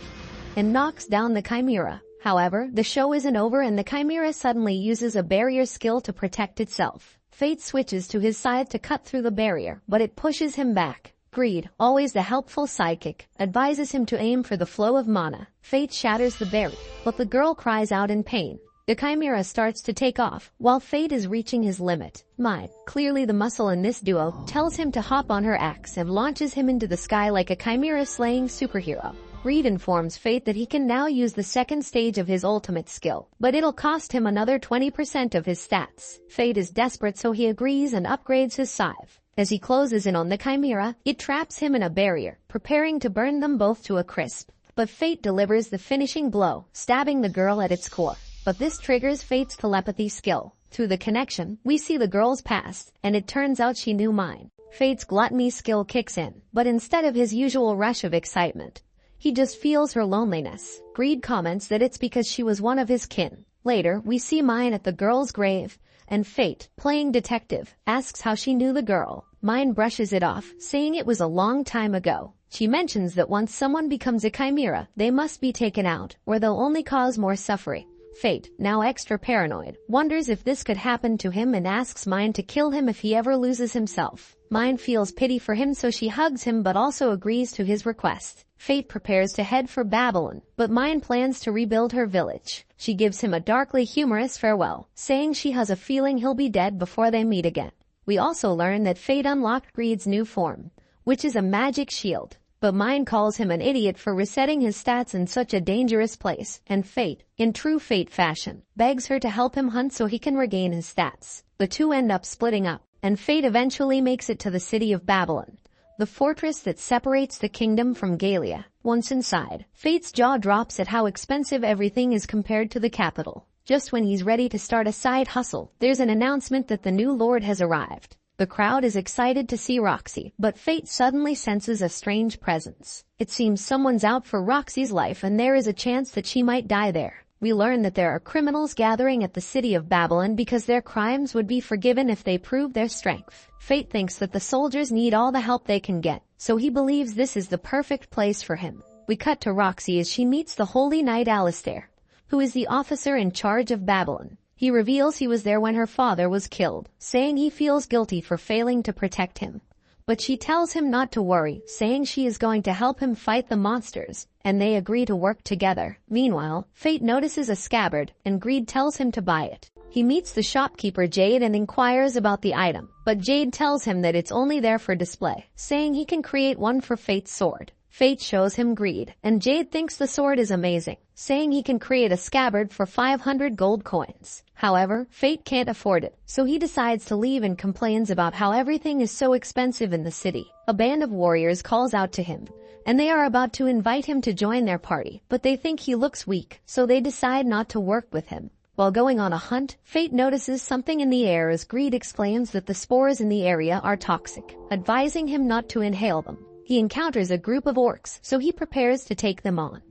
and knocks down the chimera. However, the show isn't over and the chimera suddenly uses a barrier skill to protect itself. Fate switches to his side to cut through the barrier, but it pushes him back. Greed, always the helpful sidekick, advises him to aim for the flow of mana. Fate shatters the barrier, but the girl cries out in pain. The chimera starts to take off, while Fate is reaching his limit. Mine, clearly the muscle in this duo, tells him to hop on her axe and launches him into the sky like a chimera-slaying superhero. Greed informs Fate that he can now use the second stage of his ultimate skill, but it'll cost him another 20% of his stats. Fate is desperate so he agrees and upgrades his scythe. As he closes in on the chimera, it traps him in a barrier, preparing to burn them both to a crisp. But Fate delivers the finishing blow, stabbing the girl at its core. But this triggers Fate's telepathy skill. Through the connection, we see the girl's past, and it turns out she knew Mine. Fate's gluttony skill kicks in, but instead of his usual rush of excitement, he just feels her loneliness. Greed comments that it's because she was one of his kin. Later, we see Mine at the girl's grave, and Fate, playing detective, asks how she knew the girl. Mine brushes it off, saying it was a long time ago. She mentions that once someone becomes a chimera, they must be taken out, or they'll only cause more suffering. Fate, now extra paranoid, wonders if this could happen to him and asks Mine to kill him if he ever loses himself. Mine feels pity for him so she hugs him but also agrees to his request. Fate prepares to head for Babylon, but Mine plans to rebuild her village. She gives him a darkly humorous farewell, saying she has a feeling he'll be dead before they meet again. We also learn that Fate unlocked Greed's new form, which is a magic shield. But Mine calls him an idiot for resetting his stats in such a dangerous place, and Fate, in true Fate fashion, begs her to help him hunt so he can regain his stats. The two end up splitting up, and Fate eventually makes it to the city of Babylon, the fortress that separates the kingdom from Galia. Once inside, Fate's jaw drops at how expensive everything is compared to the capital. Just when he's ready to start a side hustle, there's an announcement that the new lord has arrived. The crowd is excited to see Roxy, but Fate suddenly senses a strange presence. It seems someone's out for Roxy's life and there is a chance that she might die there. We learn that there are criminals gathering at the city of Babylon because their crimes would be forgiven if they prove their strength. Fate thinks that the soldiers need all the help they can get, so he believes this is the perfect place for him. We cut to Roxy as she meets the Holy Knight Alistair, who is the officer in charge of Babylon. He reveals he was there when her father was killed, saying he feels guilty for failing to protect him. But she tells him not to worry, saying she is going to help him fight the monsters, and they agree to work together. Meanwhile, Fate notices a scabbard, and Greed tells him to buy it. He meets the shopkeeper Jade and inquires about the item, but Jade tells him that it's only there for display, saying he can create one for Fate's sword. Fate shows him greed, and Jade thinks the sword is amazing, saying he can create a scabbard for 500 gold coins. However, Fate can't afford it, so he decides to leave and complains about how everything is so expensive in the city. A band of warriors calls out to him, and they are about to invite him to join their party, but they think he looks weak, so they decide not to work with him. While going on a hunt, Fate notices something in the air as Greed explains that the spores in the area are toxic, advising him not to inhale them. He encounters a group of orcs, so he prepares to take them on.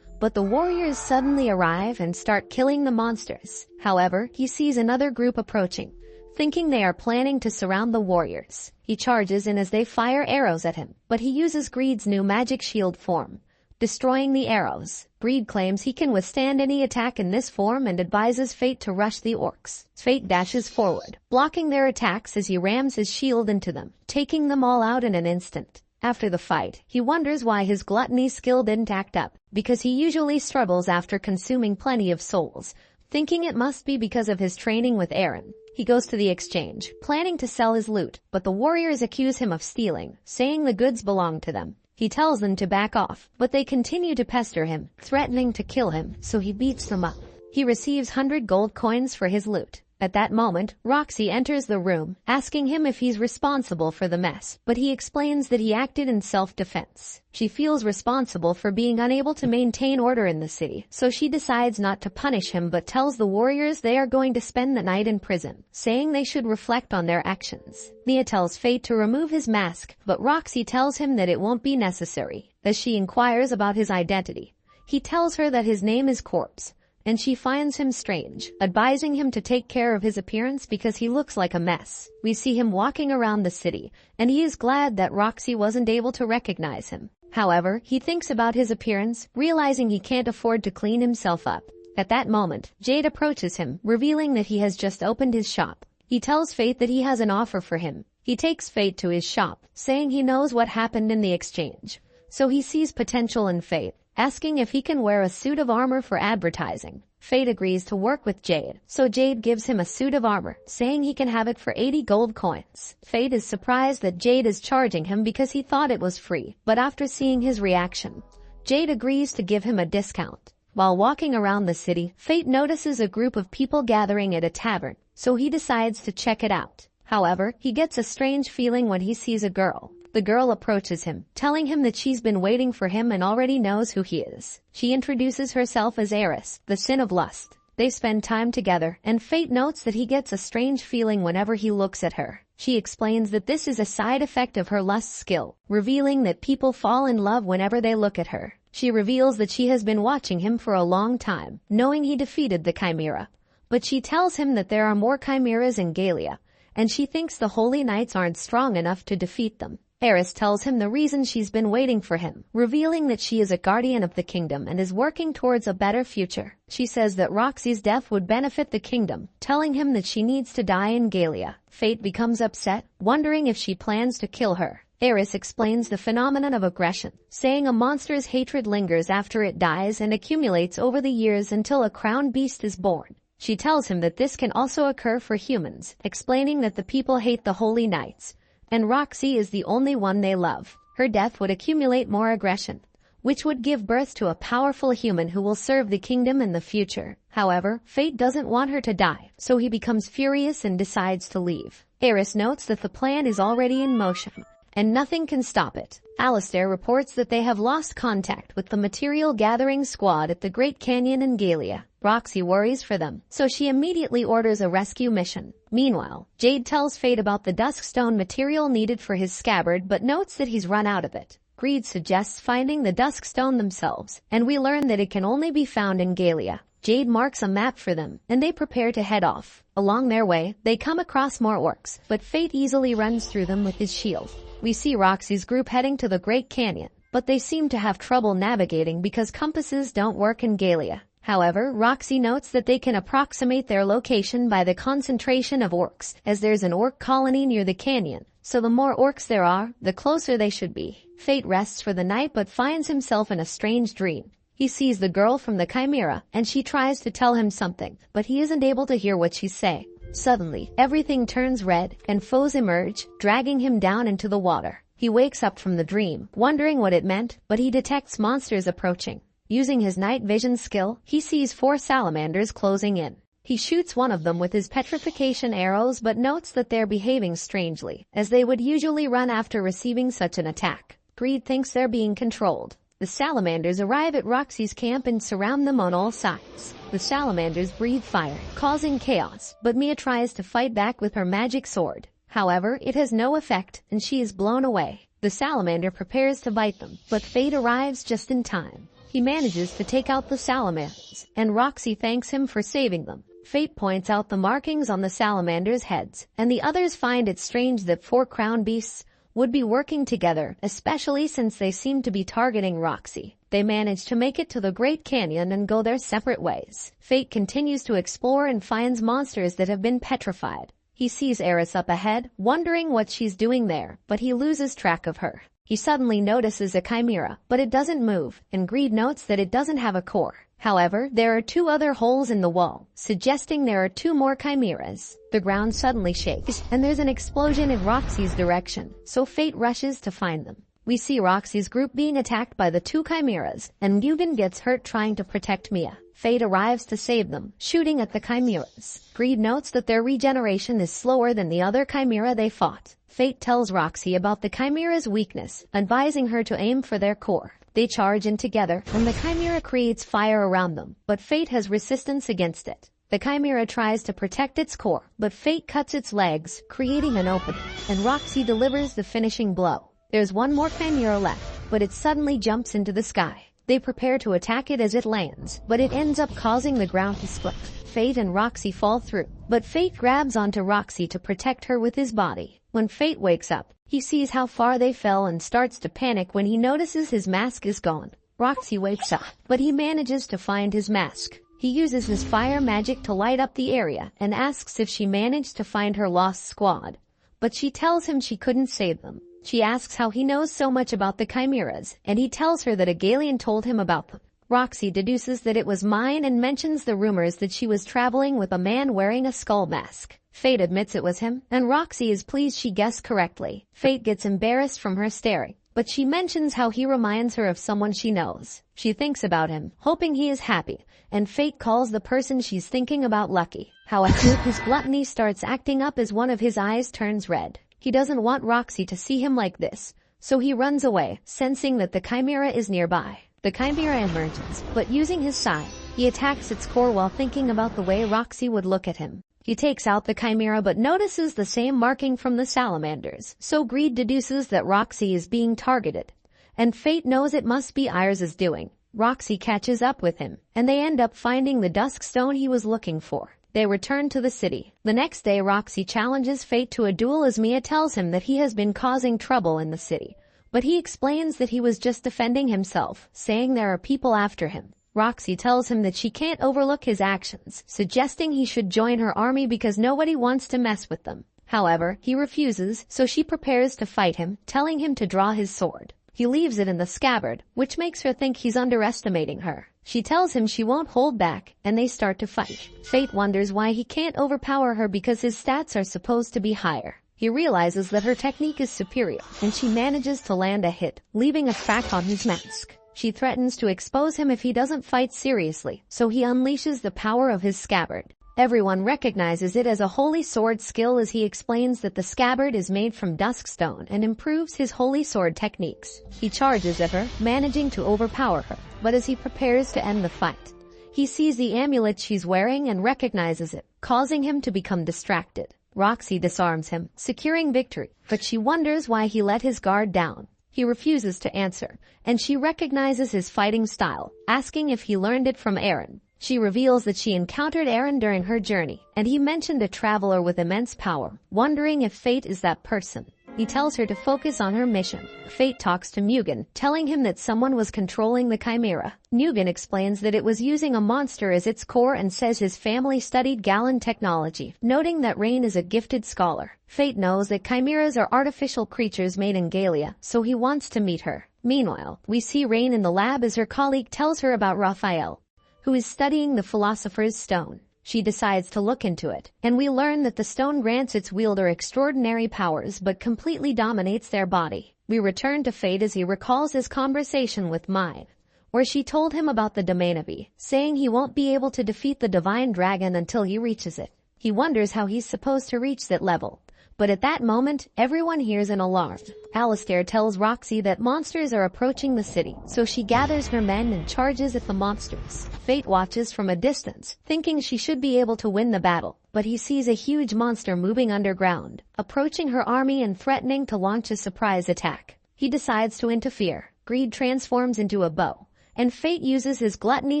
But the warriors suddenly arrive and start killing the monsters. However, he sees another group approaching, thinking they are planning to surround the warriors. He charges in as they fire arrows at him, but he uses Greed's new magic shield form, destroying the arrows. Greed claims he can withstand any attack in this form and advises Fate to rush the orcs. Fate dashes forward, blocking their attacks as he rams his shield into them, taking them all out in an instant. After the fight, he wonders why his gluttony skill didn't act up, because he usually struggles after consuming plenty of souls, thinking it must be because of his training with Aaron. He goes to the exchange, planning to sell his loot, but the warriors accuse him of stealing, saying the goods belong to them. He tells them to back off, but they continue to pester him, threatening to kill him, so he beats them up. He receives 100 gold coins for his loot. At that moment, Roxy enters the room, asking him if he's responsible for the mess, but he explains that he acted in self-defense. She feels responsible for being unable to maintain order in the city, so she decides not to punish him but tells the warriors they are going to spend the night in prison, saying they should reflect on their actions. Nia tells Fate to remove his mask, but Roxy tells him that it won't be necessary. As she inquires about his identity, he tells her that his name is Corpse, and she finds him strange, advising him to take care of his appearance because he looks like a mess. We see him walking around the city, and he is glad that Roxy wasn't able to recognize him. However, he thinks about his appearance, realizing he can't afford to clean himself up. At that moment, Jade approaches him, revealing that he has just opened his shop. He tells Fate that he has an offer for him. He takes Fate to his shop, saying he knows what happened in the exchange, so he sees potential in Fate, asking if he can wear a suit of armor for advertising. Fate agrees to work with Jade, so Jade gives him a suit of armor, saying he can have it for 80 gold coins. Fate is surprised that Jade is charging him because he thought it was free, but after seeing his reaction, Jade agrees to give him a discount. While walking around the city, Fate notices a group of people gathering at a tavern, so he decides to check it out. However, he gets a strange feeling when he sees a girl. The girl approaches him, telling him that she's been waiting for him and already knows who he is. She introduces herself as Eris, the sin of lust. They spend time together, and Fate notes that he gets a strange feeling whenever he looks at her. She explains that this is a side effect of her lust skill, revealing that people fall in love whenever they look at her. She reveals that she has been watching him for a long time, knowing he defeated the Chimera. But she tells him that there are more Chimeras in Galia, and she thinks the Holy Knights aren't strong enough to defeat them. Eris tells him the reason she's been waiting for him, revealing that she is a guardian of the kingdom and is working towards a better future. She says that Roxy's death would benefit the kingdom, telling him that she needs to die in Galia. Fate becomes upset, wondering if she plans to kill her. Eris explains the phenomenon of aggression, saying a monster's hatred lingers after it dies and accumulates over the years until a crown beast is born. She tells him that this can also occur for humans, explaining that the people hate the Holy Knights, and Roxy is the only one they love. Her death would accumulate more aggression, which would give birth to a powerful human who will serve the kingdom in the future. However, Fate doesn't want her to die, so he becomes furious and decides to leave. Eris notes that the plan is already in motion, and nothing can stop it. Alistair reports that they have lost contact with the material gathering squad at the Great Canyon in Galia. Roxy worries for them, so she immediately orders a rescue mission. Meanwhile, Jade tells Fate about the Duskstone material needed for his scabbard but notes that he's run out of it. Greed suggests finding the Duskstone themselves, and we learn that it can only be found in Galia. Jade marks a map for them, and they prepare to head off. Along their way, they come across more orcs, but Fate easily runs through them with his shield. We see Roxy's group heading to the Great Canyon, but they seem to have trouble navigating because compasses don't work in Galia. However, Roxy notes that they can approximate their location by the concentration of orcs, as there's an orc colony near the canyon, so the more orcs there are, the closer they should be. Fate rests for the night but finds himself in a strange dream. He sees the girl from the chimera, and she tries to tell him something, but he isn't able to hear what she's saying. Suddenly, everything turns red, and foes emerge, dragging him down into the water. He wakes up from the dream, wondering what it meant, but he detects monsters approaching. Using his night vision skill, he sees 4 salamanders closing in. He shoots one of them with his petrification arrows but notes that they're behaving strangely, as they would usually run after receiving such an attack. Greed thinks they're being controlled. The salamanders arrive at Roxy's camp and surround them on all sides. The salamanders breathe fire, causing chaos, but Mia tries to fight back with her magic sword. However, it has no effect, and she is blown away. The salamander prepares to bite them, but Fate arrives just in time. He manages to take out the salamanders, and Roxy thanks him for saving them. Fate points out the markings on the salamanders' heads, and the others find it strange that 4 crown beasts would be working together, especially since they seem to be targeting Roxy. They manage to make it to the Great Canyon and go their separate ways. Fate continues to explore and finds monsters that have been petrified. He sees Eris up ahead, wondering what she's doing there, but he loses track of her. He suddenly notices a chimera, but it doesn't move, and Greed notes that it doesn't have a core. However, there are 2 other holes in the wall, suggesting there are 2 more chimeras. The ground suddenly shakes, and there's an explosion in Roxy's direction, so Fate rushes to find them. We see Roxy's group being attacked by the 2 chimeras, and Mugen gets hurt trying to protect Mia. Fate arrives to save them, shooting at the chimeras. Greed notes that their regeneration is slower than the other chimera they fought. Fate tells Roxy about the chimera's weakness, advising her to aim for their core. They charge in together, and the chimera creates fire around them, but Fate has resistance against it. The chimera tries to protect its core, but Fate cuts its legs, creating an opening, and Roxy delivers the finishing blow. There's 1 more chimera left, but it suddenly jumps into the sky. They prepare to attack it as it lands, but it ends up causing the ground to split. Fate and Roxy fall through, but Fate grabs onto Roxy to protect her with his body. When Fate wakes up, he sees how far they fell and starts to panic when he notices his mask is gone. Roxy wakes up, but he manages to find his mask. He uses his fire magic to light up the area and asks if she managed to find her lost squad. But she tells him she couldn't save them. She asks how he knows so much about the chimeras, and he tells her that a Galian told him about them. Roxy deduces that it was mine and mentions the rumors that she was traveling with a man wearing a skull mask. Fate admits it was him, and Roxy is pleased she guessed correctly. Fate gets embarrassed from her staring, but she mentions how he reminds her of someone she knows. She thinks about him, hoping he is happy, and Fate calls the person she's thinking about lucky. However, his gluttony starts acting up as one of his eyes turns red. He doesn't want Roxy to see him like this, so he runs away, sensing that the chimera is nearby. The chimera emerges, but using his sai, he attacks its core while thinking about the way Roxy would look at him. He takes out the chimera but notices the same marking from the salamanders, so Greed deduces that Roxy is being targeted. And Fate knows it must be Iris' doing. Roxy catches up with him, and they end up finding the dusk stone he was looking for. They return to the city. The next day Roxy challenges Fate to a duel as Mia tells him that he has been causing trouble in the city. But he explains that he was just defending himself, saying there are people after him. Roxy tells him that she can't overlook his actions, suggesting he should join her army because nobody wants to mess with them. However, he refuses, so she prepares to fight him, telling him to draw his sword. He leaves it in the scabbard, which makes her think he's underestimating her. She tells him she won't hold back, and they start to fight. Fate wonders why he can't overpower her because his stats are supposed to be higher. He realizes that her technique is superior, and she manages to land a hit, leaving a crack on his mask. She threatens to expose him if he doesn't fight seriously, so he unleashes the power of his scabbard. Everyone recognizes it as a holy sword skill as he explains that the scabbard is made from dusk stone and improves his holy sword techniques. He charges at her, managing to overpower her, but as he prepares to end the fight, he sees the amulet she's wearing and recognizes it, causing him to become distracted. Roxy disarms him, securing victory, but she wonders why he let his guard down. He refuses to answer, and she recognizes his fighting style, asking if he learned it from Eren. She reveals that she encountered Eren during her journey, and he mentioned a traveler with immense power, wondering if Fate is that person. He tells her to focus on her mission. Fate talks to Mugen, telling him that someone was controlling the chimera. Mugen explains that it was using a monster as its core and says his family studied Galan technology, noting that Rain is a gifted scholar. Fate knows that chimeras are artificial creatures made in Galia, so he wants to meet her. Meanwhile, we see Rain in the lab as her colleague tells her about Raphael, who is studying the Philosopher's Stone. She decides to look into it, and we learn that the stone grants its wielder extraordinary powers but completely dominates their body. We return to Fate as he recalls his conversation with Mai, where she told him about the domain of E, saying he won't be able to defeat the divine dragon until he reaches it. He wonders how he's supposed to reach that level. But at that moment, everyone hears an alarm. Alistair tells Roxy that monsters are approaching the city, so she gathers her men and charges at the monsters. Fate watches from a distance, thinking she should be able to win the battle, but he sees a huge monster moving underground, approaching her army and threatening to launch a surprise attack. He decides to interfere. Greed transforms into a bow, and Fate uses his gluttony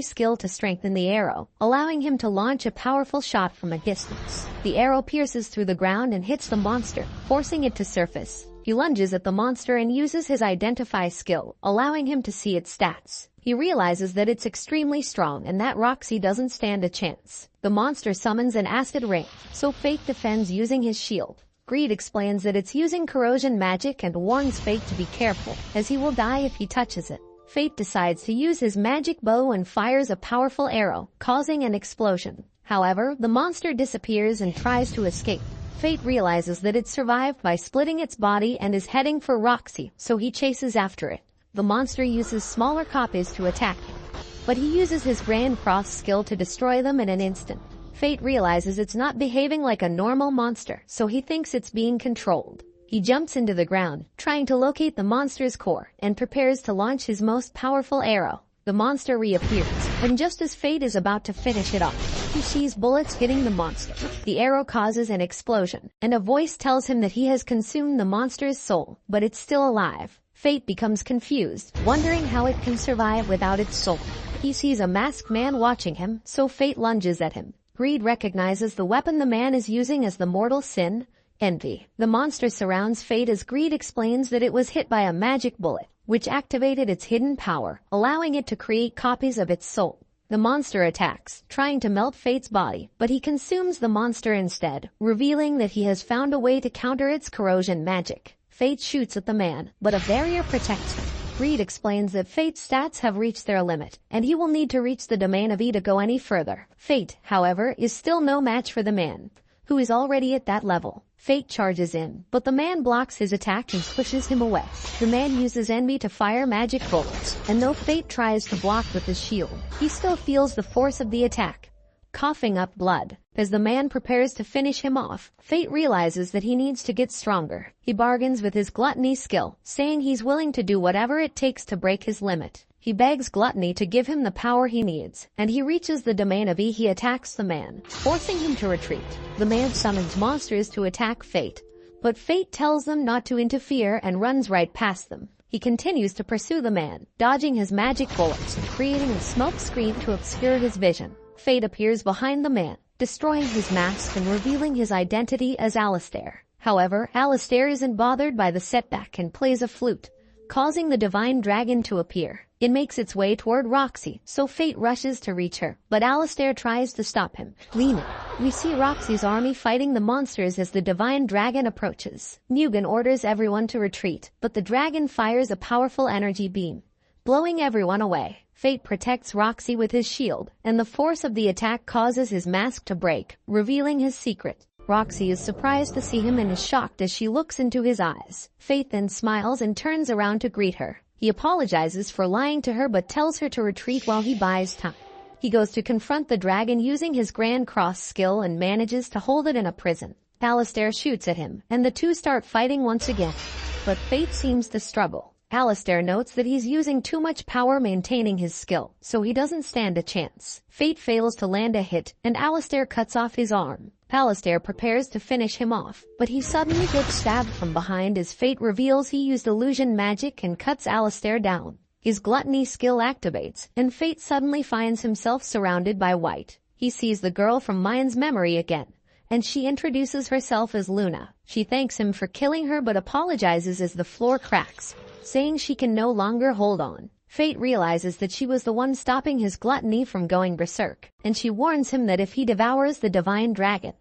skill to strengthen the arrow, allowing him to launch a powerful shot from a distance. The arrow pierces through the ground and hits the monster, forcing it to surface. He lunges at the monster and uses his identify skill, allowing him to see its stats. He realizes that it's extremely strong and that Roxy doesn't stand a chance. The monster summons an acid rain, so Fate defends using his shield. Greed explains that it's using corrosion magic and warns Fate to be careful, as he will die if he touches it. Fate decides to use his magic bow and fires a powerful arrow, causing an explosion. However, the monster disappears and tries to escape. Fate realizes that it survived by splitting its body and is heading for Roxy, so he chases after it. The monster uses smaller copies to attack him, but he uses his Grand Cross skill to destroy them in an instant. Fate realizes it's not behaving like a normal monster, so he thinks it's being controlled. He jumps into the ground, trying to locate the monster's core, and prepares to launch his most powerful arrow. The monster reappears, and just as Fate is about to finish it off, he sees bullets hitting the monster. The arrow causes an explosion, and a voice tells him that he has consumed the monster's soul, but it's still alive. Fate becomes confused, wondering how it can survive without its soul. He sees a masked man watching him, so Fate lunges at him. Greed recognizes the weapon the man is using as the mortal sin, envy. The monster surrounds Fate as Greed explains that it was hit by a magic bullet, which activated its hidden power, allowing it to create copies of its soul. The monster attacks, trying to melt Fate's body, but he consumes the monster instead, revealing that he has found a way to counter its corrosion magic. Fate shoots at the man, but a barrier protects him. Greed explains that Fate's stats have reached their limit, and he will need to reach the domain of E to go any further. Fate, however, is still no match for the man, who is already at that level. Fate charges in, but the man blocks his attack and pushes him away. The man uses envy to fire magic bullets, and though Fate tries to block with his shield, he still feels the force of the attack, coughing up blood. As the man prepares to finish him off, Fate realizes that he needs to get stronger. He bargains with his gluttony skill, saying he's willing to do whatever it takes to break his limit. He begs Gluttony to give him the power he needs, and he reaches the domain of E. He attacks the man, forcing him to retreat. The man summons monsters to attack Fate, but Fate tells them not to interfere and runs right past them. He continues to pursue the man, dodging his magic bullets and creating a smoke screen to obscure his vision. Fate appears behind the man, destroying his mask and revealing his identity as Alistair. However, Alistair isn't bothered by the setback and plays a flute, causing the divine dragon to appear. It makes its way toward Roxy, so Fate rushes to reach her, but Alistair tries to stop him. Leaning, we see Roxy's army fighting the monsters as the divine dragon approaches. Mugen orders everyone to retreat, but the dragon fires a powerful energy beam, blowing everyone away. Fate protects Roxy with his shield, and the force of the attack causes his mask to break, revealing his secret. Roxy is surprised to see him and is shocked as she looks into his eyes. Fate then smiles and turns around to greet her. He apologizes for lying to her but tells her to retreat while he buys time. He goes to confront the dragon using his Grand Cross skill and manages to hold it in a prison. Alistair shoots at him, and the two start fighting once again, but Fate seems to struggle. Alistair notes that he's using too much power maintaining his skill, so he doesn't stand a chance. Fate fails to land a hit, and Alistair cuts off his arm. Alistair prepares to finish him off, but he suddenly gets stabbed from behind as Fate reveals he used illusion magic and cuts Alistair down. His gluttony skill activates, and Fate suddenly finds himself surrounded by white. He sees the girl from Mayan's memory again, and she introduces herself as Luna. She thanks him for killing her but apologizes as the floor cracks, saying she can no longer hold on. Fate realizes that she was the one stopping his gluttony from going berserk, and she warns him that if he devours the divine dragon,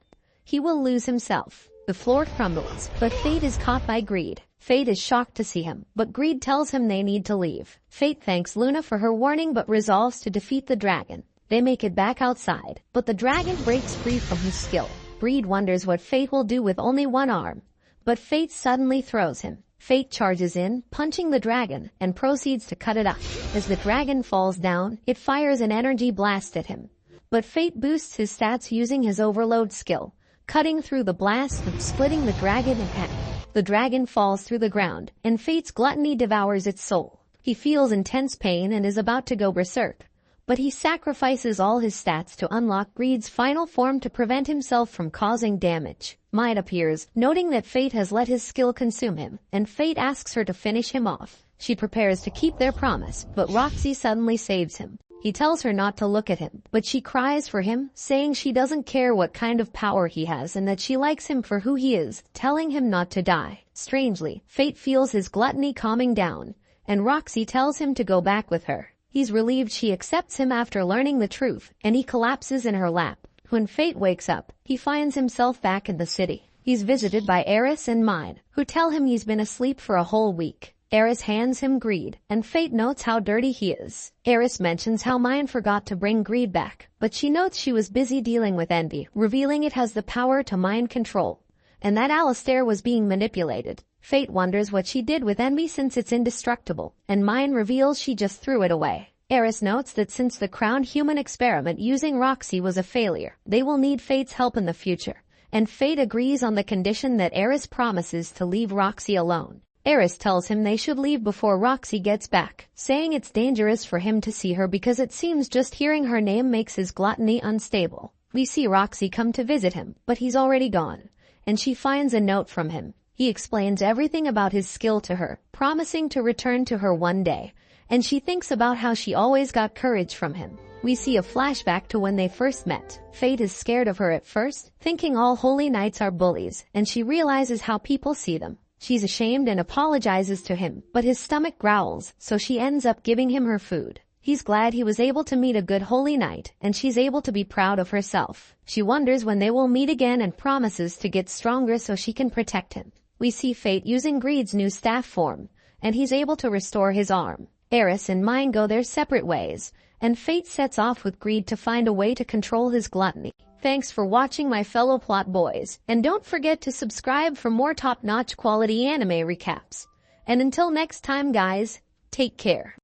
he will lose himself. The floor crumbles, but Fate is caught by Greed. Fate is shocked to see him, but Greed tells him they need to leave. Fate thanks Luna for her warning but resolves to defeat the dragon. They make it back outside, but the dragon breaks free from his skill. Greed wonders what Fate will do with only one arm, but Fate suddenly throws him. Fate charges in, punching the dragon, and proceeds to cut it up. As the dragon falls down, it fires an energy blast at him. But Fate boosts his stats using his overload skill, cutting through the blast and splitting the dragon in half. The dragon falls through the ground, and Fate's gluttony devours its soul. He feels intense pain and is about to go berserk, but he sacrifices all his stats to unlock Greed's final form to prevent himself from causing damage. Might appears, noting that Fate has let his skill consume him, and Fate asks her to finish him off. She prepares to keep their promise, but Roxy suddenly saves him. He tells her not to look at him, but she cries for him, saying she doesn't care what kind of power he has and that she likes him for who he is, telling him not to die. Strangely, Fate feels his gluttony calming down, and Roxy tells him to go back with her. He's relieved she accepts him after learning the truth, and he collapses in her lap. When Fate wakes up, he finds himself back in the city. He's visited by Eris and Mine, who tell him he's been asleep for a whole week. Eris hands him Greed, and Fate notes how dirty he is. Eris mentions how Mine forgot to bring Greed back, but she notes she was busy dealing with envy, revealing it has the power to mind control, and that Alistair was being manipulated. Fate wonders what she did with envy since it's indestructible, and Mine reveals she just threw it away. Eris notes that since the crowned human experiment using Roxy was a failure, they will need Fate's help in the future, and Fate agrees on the condition that Eris promises to leave Roxy alone. Eris tells him they should leave before Roxy gets back, saying it's dangerous for him to see her because it seems just hearing her name makes his gluttony unstable. We see Roxy come to visit him, but he's already gone, and she finds a note from him. He explains everything about his skill to her, promising to return to her one day, and she thinks about how she always got courage from him. We see a flashback to when they first met. Fate is scared of her at first, thinking all holy knights are bullies, and she realizes how people see them. She's ashamed and apologizes to him, but his stomach growls, so she ends up giving him her food. He's glad he was able to meet a good holy knight, and she's able to be proud of herself. She wonders when they will meet again and promises to get stronger so she can protect him. We see Fate using Greed's new staff form, and he's able to restore his arm. Eris and Mine go their separate ways, and Fate sets off with Greed to find a way to control his gluttony. Thanks for watching, my fellow plot boys, and don't forget to subscribe for more top-notch quality anime recaps. And until next time guys, take care.